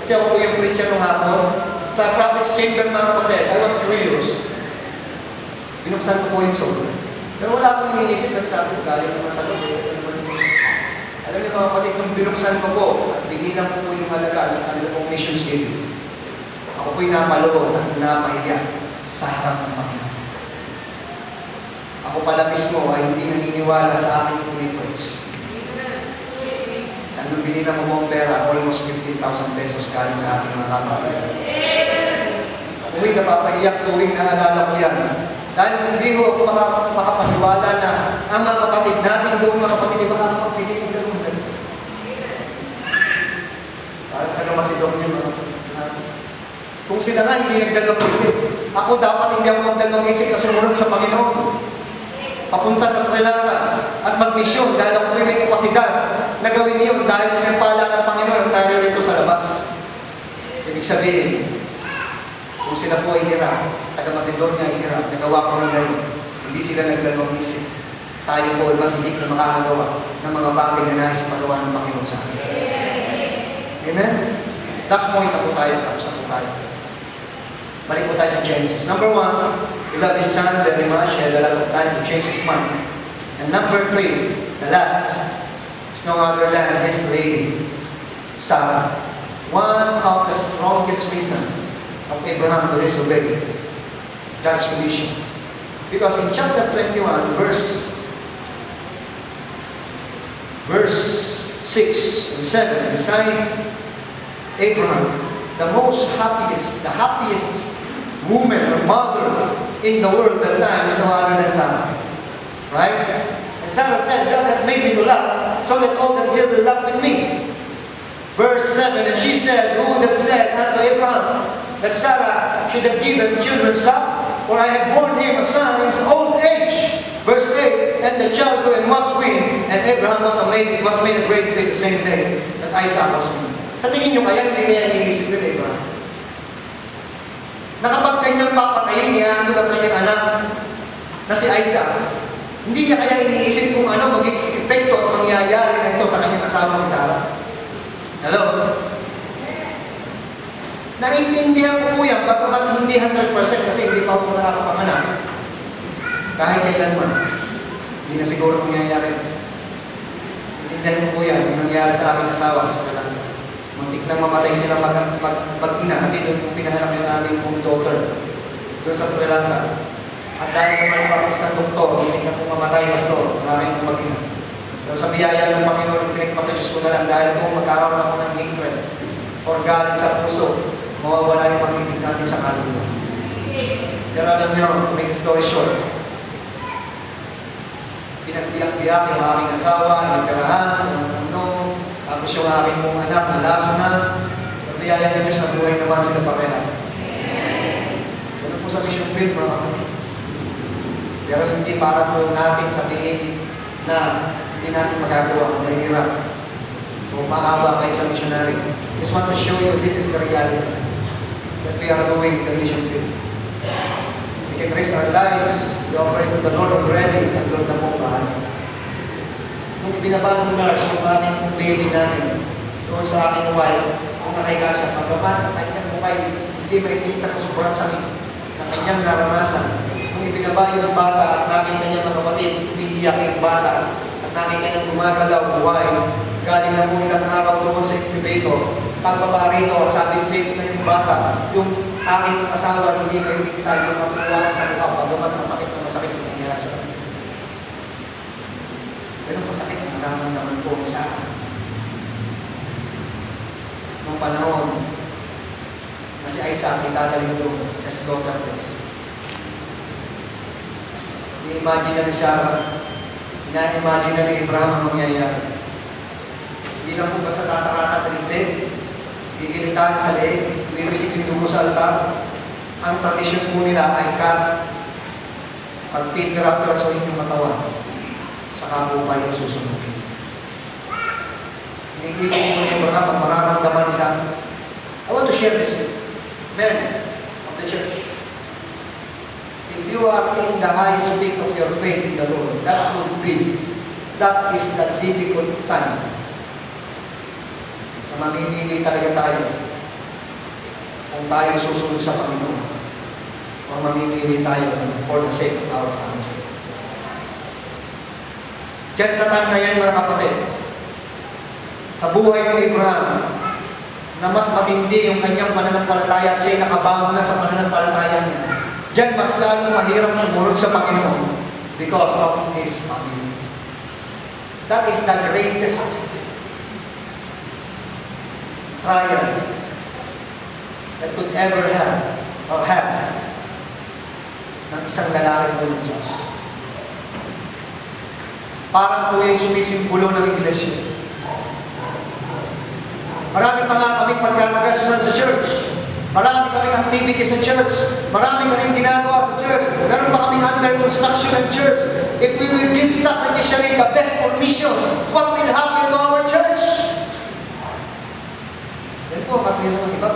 [SPEAKER 1] kasi ako po yung preacher nung hapon, sa Prophet's Chamber, mga kapatid, I was curious. Binuksan ko po yung soul. Pero wala akong iniisip kasi sabi ko, galing naman sa loob. Alam niyo mga kapatid, nung binuksan ko po, at binilang ko po yung halaga ng kanila pong mission schedule, ako po'y napalood at napahiya sa harap ng Panginoon. Ako pala mismo ay hindi naniniwala sa aking pinipreach. Dahil nung binilang ko po ang pera, almost 15,000 pesos galing sa ating mga kapatid. Ako po'y napapahiyak tuwing naalala ko yan. Dahil hindi ko ako makapaniwala na ang mga kapatid natin doon, mga kapatid, ay makakapagpili ng ganun. Parang taga-Macedonia, mga kapatid natin. Kung sila nga hindi nagdalawang isip, ako dapat hindi ako magdalawang isip na sumunod sa Panginoon. Papunta sa Sri Lanka at magmisyon dahil ako may kapasidad na gawin niyo dahil pinagpala ng Panginoon ang tayo rito sa labas. Ibig sabihin, kung sila po ay hirap, taga-Macedonia ay hirap, nagawa ko ng gayon, hindi sila nagdalawang isip. Tayo po ay mas hindi na makakagawa ng mga bagay na nais pagawa ng Panginoon sa akin. Amen? Last point na po tayo, tapos na po tayo. Balik po tayo sa Genesis. Number 1, he loved his son very much. He had a lot of time to change his mind. And number 3, the last, is no other than his lady, Sarah. One of the strongest reasons of Abraham to disobey God's commission. Because in chapter 21, verse 6 and 7, beside Abraham, the happiest woman or mother in the world at that time is no other than Sarah. Right? And Sarah said, God hath made me to laugh, so that all that hear will laugh with me. Verse 7, and she said, who would have said unto Abraham that Sarah should have given children suck? For I have borne him a son in his old age. Verse 8, and the child grew and was weaned, and Abraham was made a great place the same day that Isaac was weaned. Sa tingin nyo kaya, hindi kaya iniisip yun Abraham? Na kapag kanyang papatayin niya ang kanyang anak na si Isaac, hindi niya kaya iniisip kung ano magiging epekto at mangyayari na ito sa kanyang asawa si Sarah. Hello? Naintindihan ko po yan, bagamat hindi 100% kasi hindi pa ako nakakapanganak. Kahit kailanman, hindi na siguro mangyayari. Naintindihan ko po yan, yung nangyari sa aking asawa sa Sri Lanka. Muntik nang mamatay sila mag-ina kasi doon po pinanganak yung aming pong daughter doon sa Sri Lanka. At dahil sa mga practice ng doktor, muntik na po mamatay pastor, maraming pong mag-ina. So sa biyaya ng Panginoon, pinagpasalis ko na lang dahil kung magkakaroon ako ng hatred or galit sa puso, mawawala yung pag-ibig natin sa kaluluwa. Pero alam niyo, to make the story short, pinagbiyak-biyak yung aking asawa, inagkarahan, tapos yung aking mong anak na laso na, pagbiyayan niyo sa buhay naman sila parehas. Ganun po sa mission field, mga kapatid. Pero hindi para po natin sabihin na hindi natin magagawa, mahirap, o maawa kayo sa missionary. Just want to show you this is the reality that we are doing in the mission field. We can raise our lives, we offer it to the Lord already, and Lord na po bahala. Kung ibinaba ng nurse yung aming baby namin doon sa aking wife, kung nakahiga siya, pagkaman ang kanyang mukay, hindi maipinta sa sobrang sakit na kanyang naranasan. Kung ibinaba yung bata at namin kanyang mga kapatid, umiiyak yung bata at namin kanyang gumagalaw, buhay, galing na po ilang araw doon sa incubator, pagbaba rito, sabi safe na yung bata, yung aking asawa hindi kayo pinta, yung magkukuha sa mukha, pagamat masakit na masakit yung nangyari sa kanya. Ganun masakit ang nararamdaman po sa akin. Noong panahon na si Isaac itatalim doon sa slaughter place. I-imagine na ni Sarah, ina-imagine na ni Abraham ang mangyayari. Hindi lang po basta tataratan sa dibdib, gigilitan sa leeg, bibisik yung dugo sa altar. Ang tradisyon po nila ay pag-pipirapirasohin yung katawan, saka po kayo susunodin. Inigising mo ni Abraham ang mararamdaman ni Sarah. I want to share this with men of the church. If you are in the highest peak of your faith in the Lord, that is the difficult time na mamimili talaga tayo kung tayo susunod sa Panginoon o mamimili tayo for the sake of our family. Diyan sa time na yan, mga kapatid, sa buhay ni Abraham, na mas matindi yung kanyang pananampalataya, siya'y nakabangon na sa pananampalataya niya. Diyan mas lalong mahirap sumunod sa Panginoon because of his family. That is the greatest trial that could ever have ng isang lalaki po ng Diyos. Parang po yung sumisimbolo ng iglesia. Marami pa nga kaming pagkaragasusan sa church. Marami kaming activity sa church. Marami kaming ginagawa sa church. Meron pa kaming under construction ng church. If we will give sacrificially the best for mission, what will happen to our church? Yan po, katulad ng iba.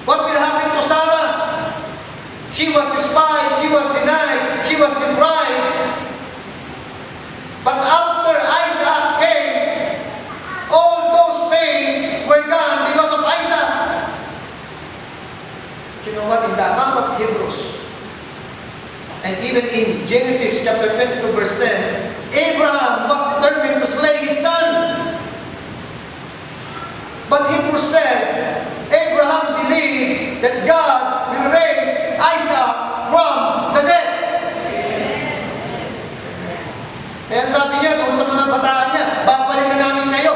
[SPEAKER 1] What will happen to Sarah? She was despised, she was denied, she was deprived. But after Isaac came, all those pains were gone because of Isaac. You know what? In the account of Hebrews, and even in Genesis chapter 22 verse 10, Abraham was determined to slay his son. But Hebrews said, Abraham believed that God will raise Isaac from the dead. Kaya sabi niya kung sa mga bataan niya, babalikan namin kayo.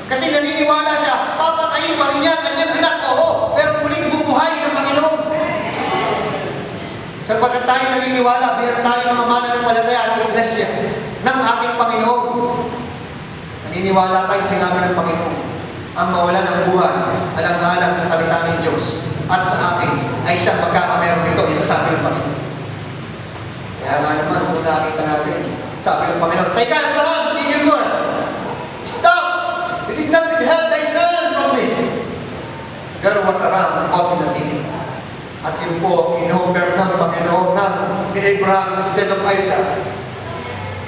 [SPEAKER 1] Kasi naniniwala siya, papatayin pa rin niya kanyang anak, oo, pero muling bubuhay ng Panginoon. Sapagkat tayo naniniwala, bilang tayo mga mananampalataya at iglesia ng ating Panginoon. Naniniwala tayo sa sinabi ng Panginoon, ang mawala ng buhay, alang-alang sa salita ng Diyos, at sa akin ay siyang magkakameron nito, inasabi ng Panginoon. Kaya nga naman, kung nakita natin, sabi ng Panginoon, Teka, Abraham, tigil mo! Stop! You did not withhold thy son from me. There was a ram caught in the titik. At yun po, in-offer ng Panginoon ni Abraham instead of Isaac.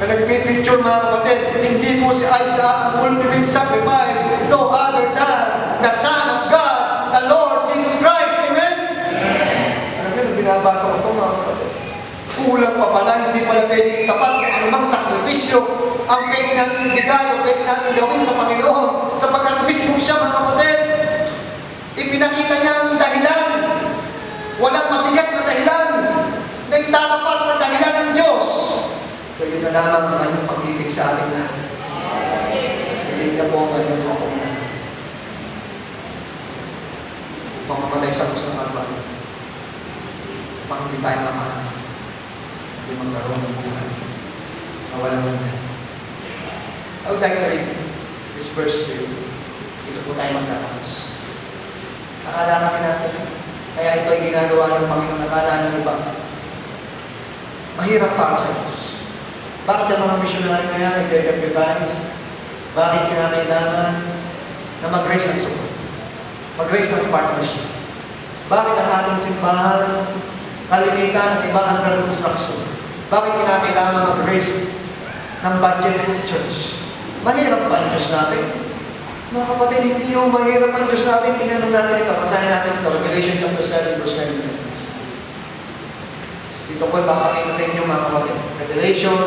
[SPEAKER 1] Na nagpipicture mga kapatid, hindi po si Isaac ang ultimate sacrifice, no other than the Son of God, the Lord Jesus Christ. Amen? Alam niyo, binabasa ko ito mga kapatid. Kulang pa pala, hindi pala pwedeng itapat kung anumang sakripisyo ang pwede natin ibigay o pwede natin gawin sa Panginoon. Sapagkat mismo siya, mga kapatid, ipinakita niya ang dahilan. Walang mabigat na dahilan na itatapat sa dahilan ng Diyos. Kaya na lamang ang kanyang pag-ibig sa ating lahat. Hindi niya po ang kanyang pagkakunan. Pamamatay sa kusang alba. Pang hindi tayo mamahan. Hindi magkaroon ng buhay. Nawalan mo na. I would like to read this verse to you. Dito po tayo magtatapos. Akala kasi natin, kaya ito ay ginagawa ng Panginoon, akala ng iba. Mahirap para sa Diyos. Bakit ang mga missionary kaya nag-deputize? Bakit kinakailangan na mag-raise ng support? Mag-raise ng partnership? Bakit ang ating simbahan, kalimitan at iba under construction? Bakit kinakailangan mag-raise ng budget sa church? Mahirap ba ang Diyos natin? Mga kapatid, hindi yung mahirap ang Diyos natin. Tinanong natin ito, basahin natin ito, Revelation chapter 7, verse 7. Dito ko ipapakita sa inyo mga kapatid. Revelation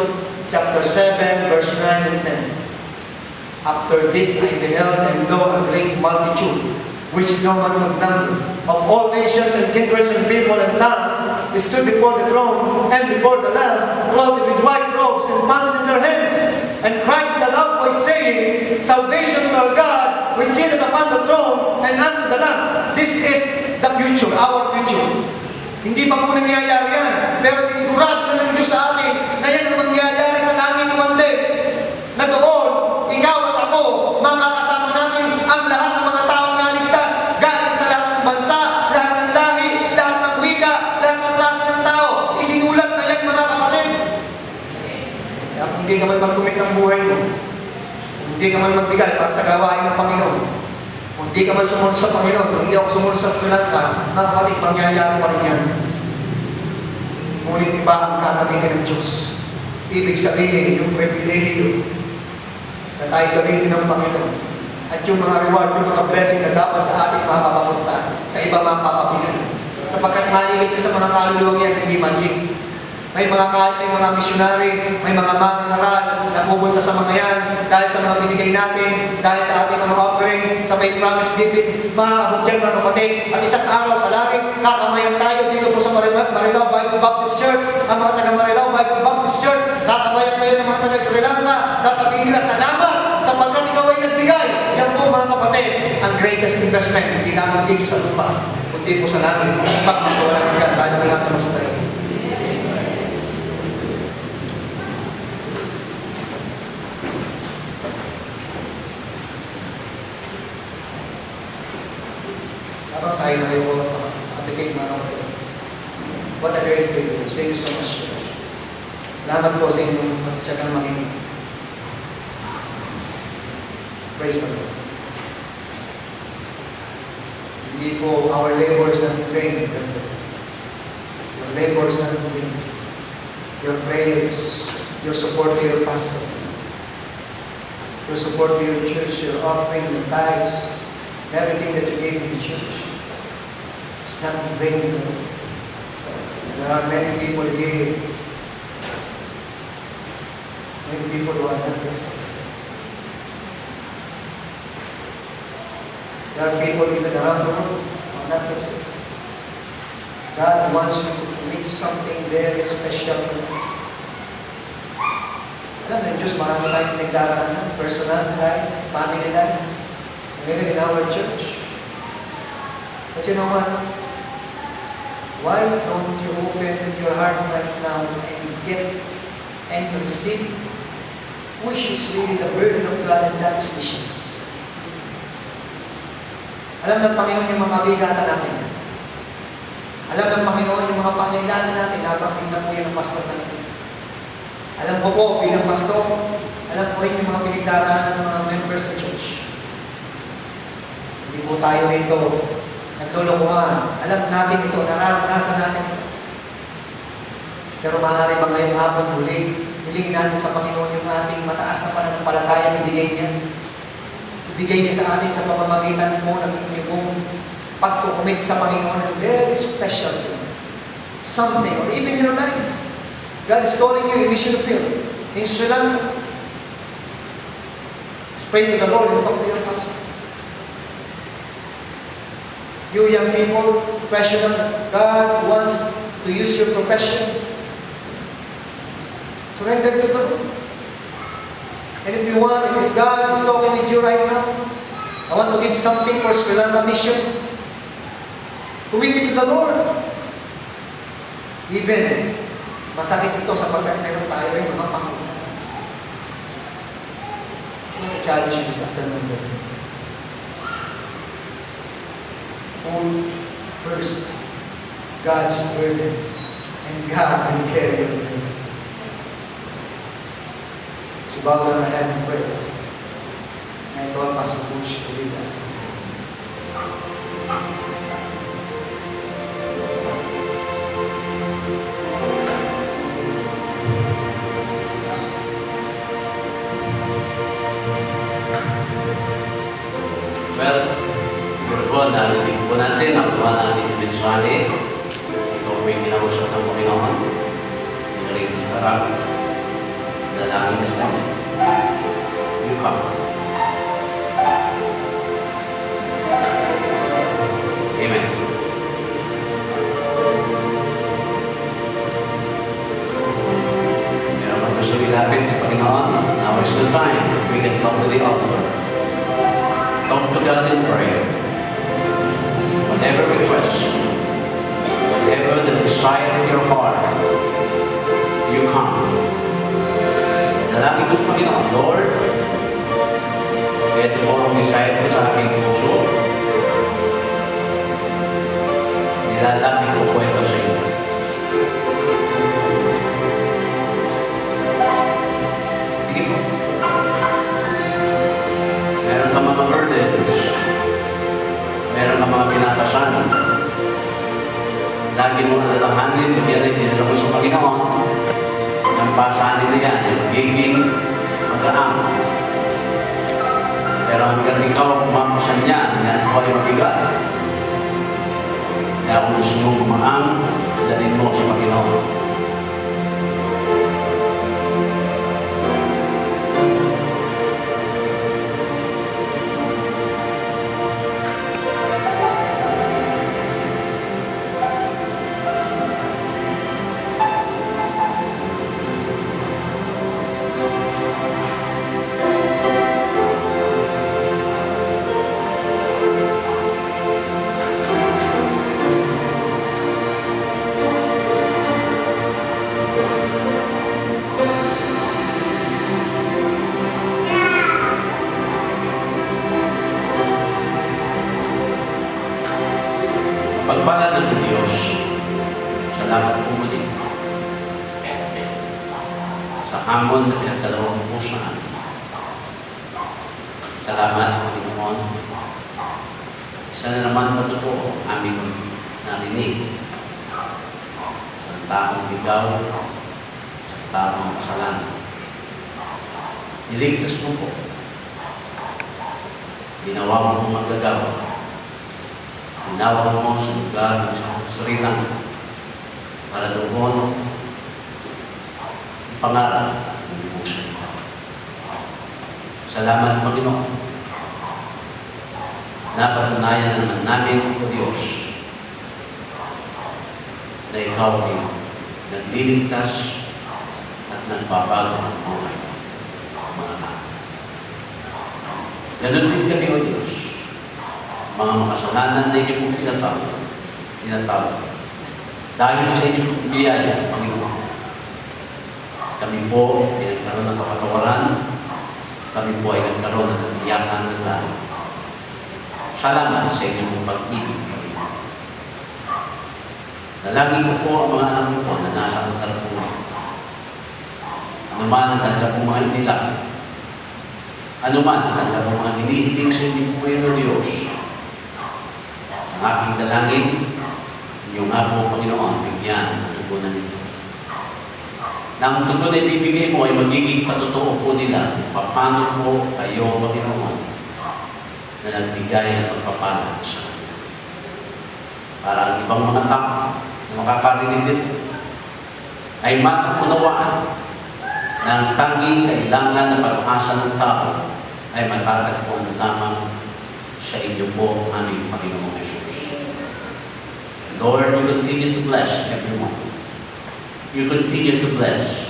[SPEAKER 1] chapter 7, verse 9 and 10. After this I beheld, and lo, a great multitude, which no man could number, of all nations and kindreds and people and tongues, stood before the throne and before the Lamb, clothed with white robes and palms in their hands, and cried with a loud voice, saying, Salvation to our God, which sitteth upon the throne, this is the future, our future. Hindi pa po nangyayari yan. Pero sinigurado na ng Diyos sa atin na yan ang mangyayari sa langit one day. Na doon, ikaw at ako, makakasama natin ang lahat ng mga taong naligtas, galing sa lahat ng bansa, lahat ng lahi, lahat ng wika, lahat ng klase ng tao. Isinulat na yan, mga kapatid. Kaya kung hindi ka man mag-commit ng buhay mo, kung hindi ka man magbigay para sa gawain ng Panginoon, kung hindi ka man sumunod sa Panginoon, kung hindi ako sumunod sa Sri Lanka, mga kapatid, mangyayari pa rin yan. Ngunit iba ang gagamitin ng Diyos. Ibig sabihin, yung pribilehiyo na tayo gamitin ng Panginoon at yung mga reward, yung mga blessing na dapat sa ating mapapapunta, sa iba mapapabigay. Sapagkat malilit ka sa mga kaluluwang yan, hindi magic. May mga missionary, may mga mangangaral na pupunta sa mga yan dahil sa mga binigay natin, dahil sa ating mga offering, sa may promise giving, maabot dyan mga kapatid. At isang araw sa langit, kakamayan tayo dito po sa Marilao Bible Baptist Church, ang mga taga Marilao Bible Baptist Church, kakamayan tayo ng mga taga Sri Lanka, sasabihin nila salamat sapagkat ikaw ay nagbigay. Yan po mga kapatid, ang greatest investment, hindi lamang dito sa lupa, kundi po sa langit, pagmasawalan hanggang tayo lahat ng tayo. Habang tayo na yung apitin mga kapatid. What a great privilege. Thank you so much, Church. Salamat po sa inyong pagtsatsagang makinig. Praise the Lord. Hindi po our labors na in vain. Your labors na in vain. Your prayers, your support to your pastor, your support to your church, your offering, your tithes, everything that you gave to the church. It's not in vain. There are many people here, many people who are not listening. There are people even around the world who are not listening. God wants you to commit something very special. Alam mo, Diyos, marami tayong pinagdaraanan, personal life, family life, and even in our church. But you know what? Why don't you open your heart right now and get and receive which is really the burden of God, and that is missions. Alam ng Panginoon yung mga bigatan natin. Alam ng Panginoon yung mga pangailangan natin habang tingnan po yung pastor natin. Alam ko po bilang pastor, alam ko rin yung mga pinagdaraanan ng mga members sa church. Hindi po tayo rito naglulukuhan. Alam natin ito, nararanasan natin ito. Pero maaari ba ngayong hapon muli, hilingin natin sa Panginoon yung ating mataas na pananampalataya, ibigay niya. Ibigay niya sa atin sa pamamagitan mo ng inyong pagkukumit sa Panginoon ng very special thing. Something, or even your life. God is calling you in mission field in Sri Lanka. Just pray to the Lord and talk to your pastor. You young people, professional, God wants to use your profession. Surrender to the Lord. And if you want, if God is talking with you right now, I want to give something for Sri Lanka mission. Commit it to the Lord. Even, masakit ito sapagkat meron tayo rin mga pangunan. I want to challenge you this afternoon. Hold first God's burden, and God will carry your burden. So bow down our head and pray. And God Pastor Bush to lead us.
[SPEAKER 2] Well, siguro narinig po natin, nakuha natin yung mensahe. Ito po yung kinausap ng Panginoon. Narinig sa parang dalangin na sa kanya. You come. Amen. Pero kung gusto ilapit sa Panginoon, now is the time. We can come to the altar. Come to God in prayer. whatever request, whatever the desire of your heart, you come. Dalangin mo sa Panginoon, Lord, ito po ang desire ko sa aking puso. Nilalapit ko po ito sa iyo. Sige po. Meron ka mga burdens. Meron ka mga pinatasan. Lagi mo alalahanin, bigyan rin dinala mo sa Panginoon. Ang pasanin na yan ay magiging magaan. Pero hanggang ikaw kumakusan niyan, yan po ay mabigat. Kaya kung gusto mo gumaan, dalhin mo sa Panginoon. Pagpala ng Diyos, salamat po muli sa hamon na pinagdalawa po sa amin. Salamat, Panginoon. Isa na naman matotoo aming narinig sa taong ligaw, sa taong kasalanan. Niligtas mo po. Ginawa mo magagawa. Tinawag mo sa lugar ng sarilang para doon pangarap ng iyong salita. Salamat, Panginoon. Napatunayan naman namin, O Diyos, na ikaw ay nagliligtas at nagbabago ng buhay ng mga tao. Ganun din kami, O Diyos, mga makasalanan na inyong pong tinatawag. Dahil sa inyong biyaya, Panginoon, kami po ay nagkaroon ng kapatawaran, kami po ay nagkaroon ng katiyakan ng langit. Salamat sa inyong pag-ibig, Panginoon. Nalangin ko po ang mga anak ko po na nasa altar po ngayon. Ano man ang kanilang pong mga inilak, ano man ang kanilang pong mga hinihiling sa inyong po yun, O Diyos, ang aking dalangin, inyong nga po, Panginoon, bigyan ang tugunan nito. Nang tugon na ibibigay mo ay magiging patotoo po nila paano po kayo, Panginoon, na nagbigay at magpapalag sa kanila. Para ang ibang mga tao na makakarinig dito ay matupunawaan na ang tanging kailangan na pag-asa ng tao ay matatagpuan lamang sa inyo po, aming Panginoong Jesus. Lord, you continue to bless everyone. You continue to bless.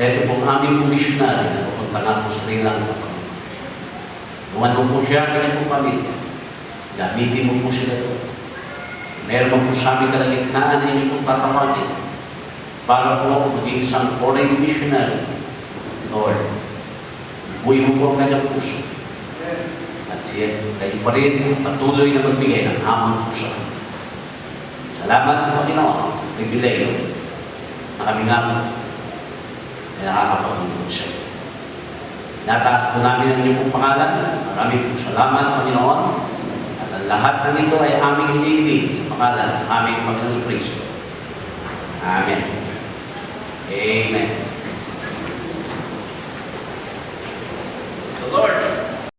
[SPEAKER 2] Ito pong aming missionary na pupunta nga po sa Sri Lanka, Panginoon. Luwan mo po siya, kanyang pong pamilya. Gamitin mo po sila doon. Meron mo po sa aming kalagitnaan na inyong pong tatawagin para po maging isang foreign missionary. Lord, buhay mo po ang kanyang puso. At kayo pa rin patuloy na magbigay ng hamon po sa kanya. Salamat, Panginoon, sa pribileyo na kami nga ay nakakapag-lingkod sa iyo. Nataas po namin ang iyong pangalan. Maraming po salamat, Panginoon. At ang lahat ng ito ay aming hinihiling sa pangalan ng aming Panginoon Kristo. Amen. Amen.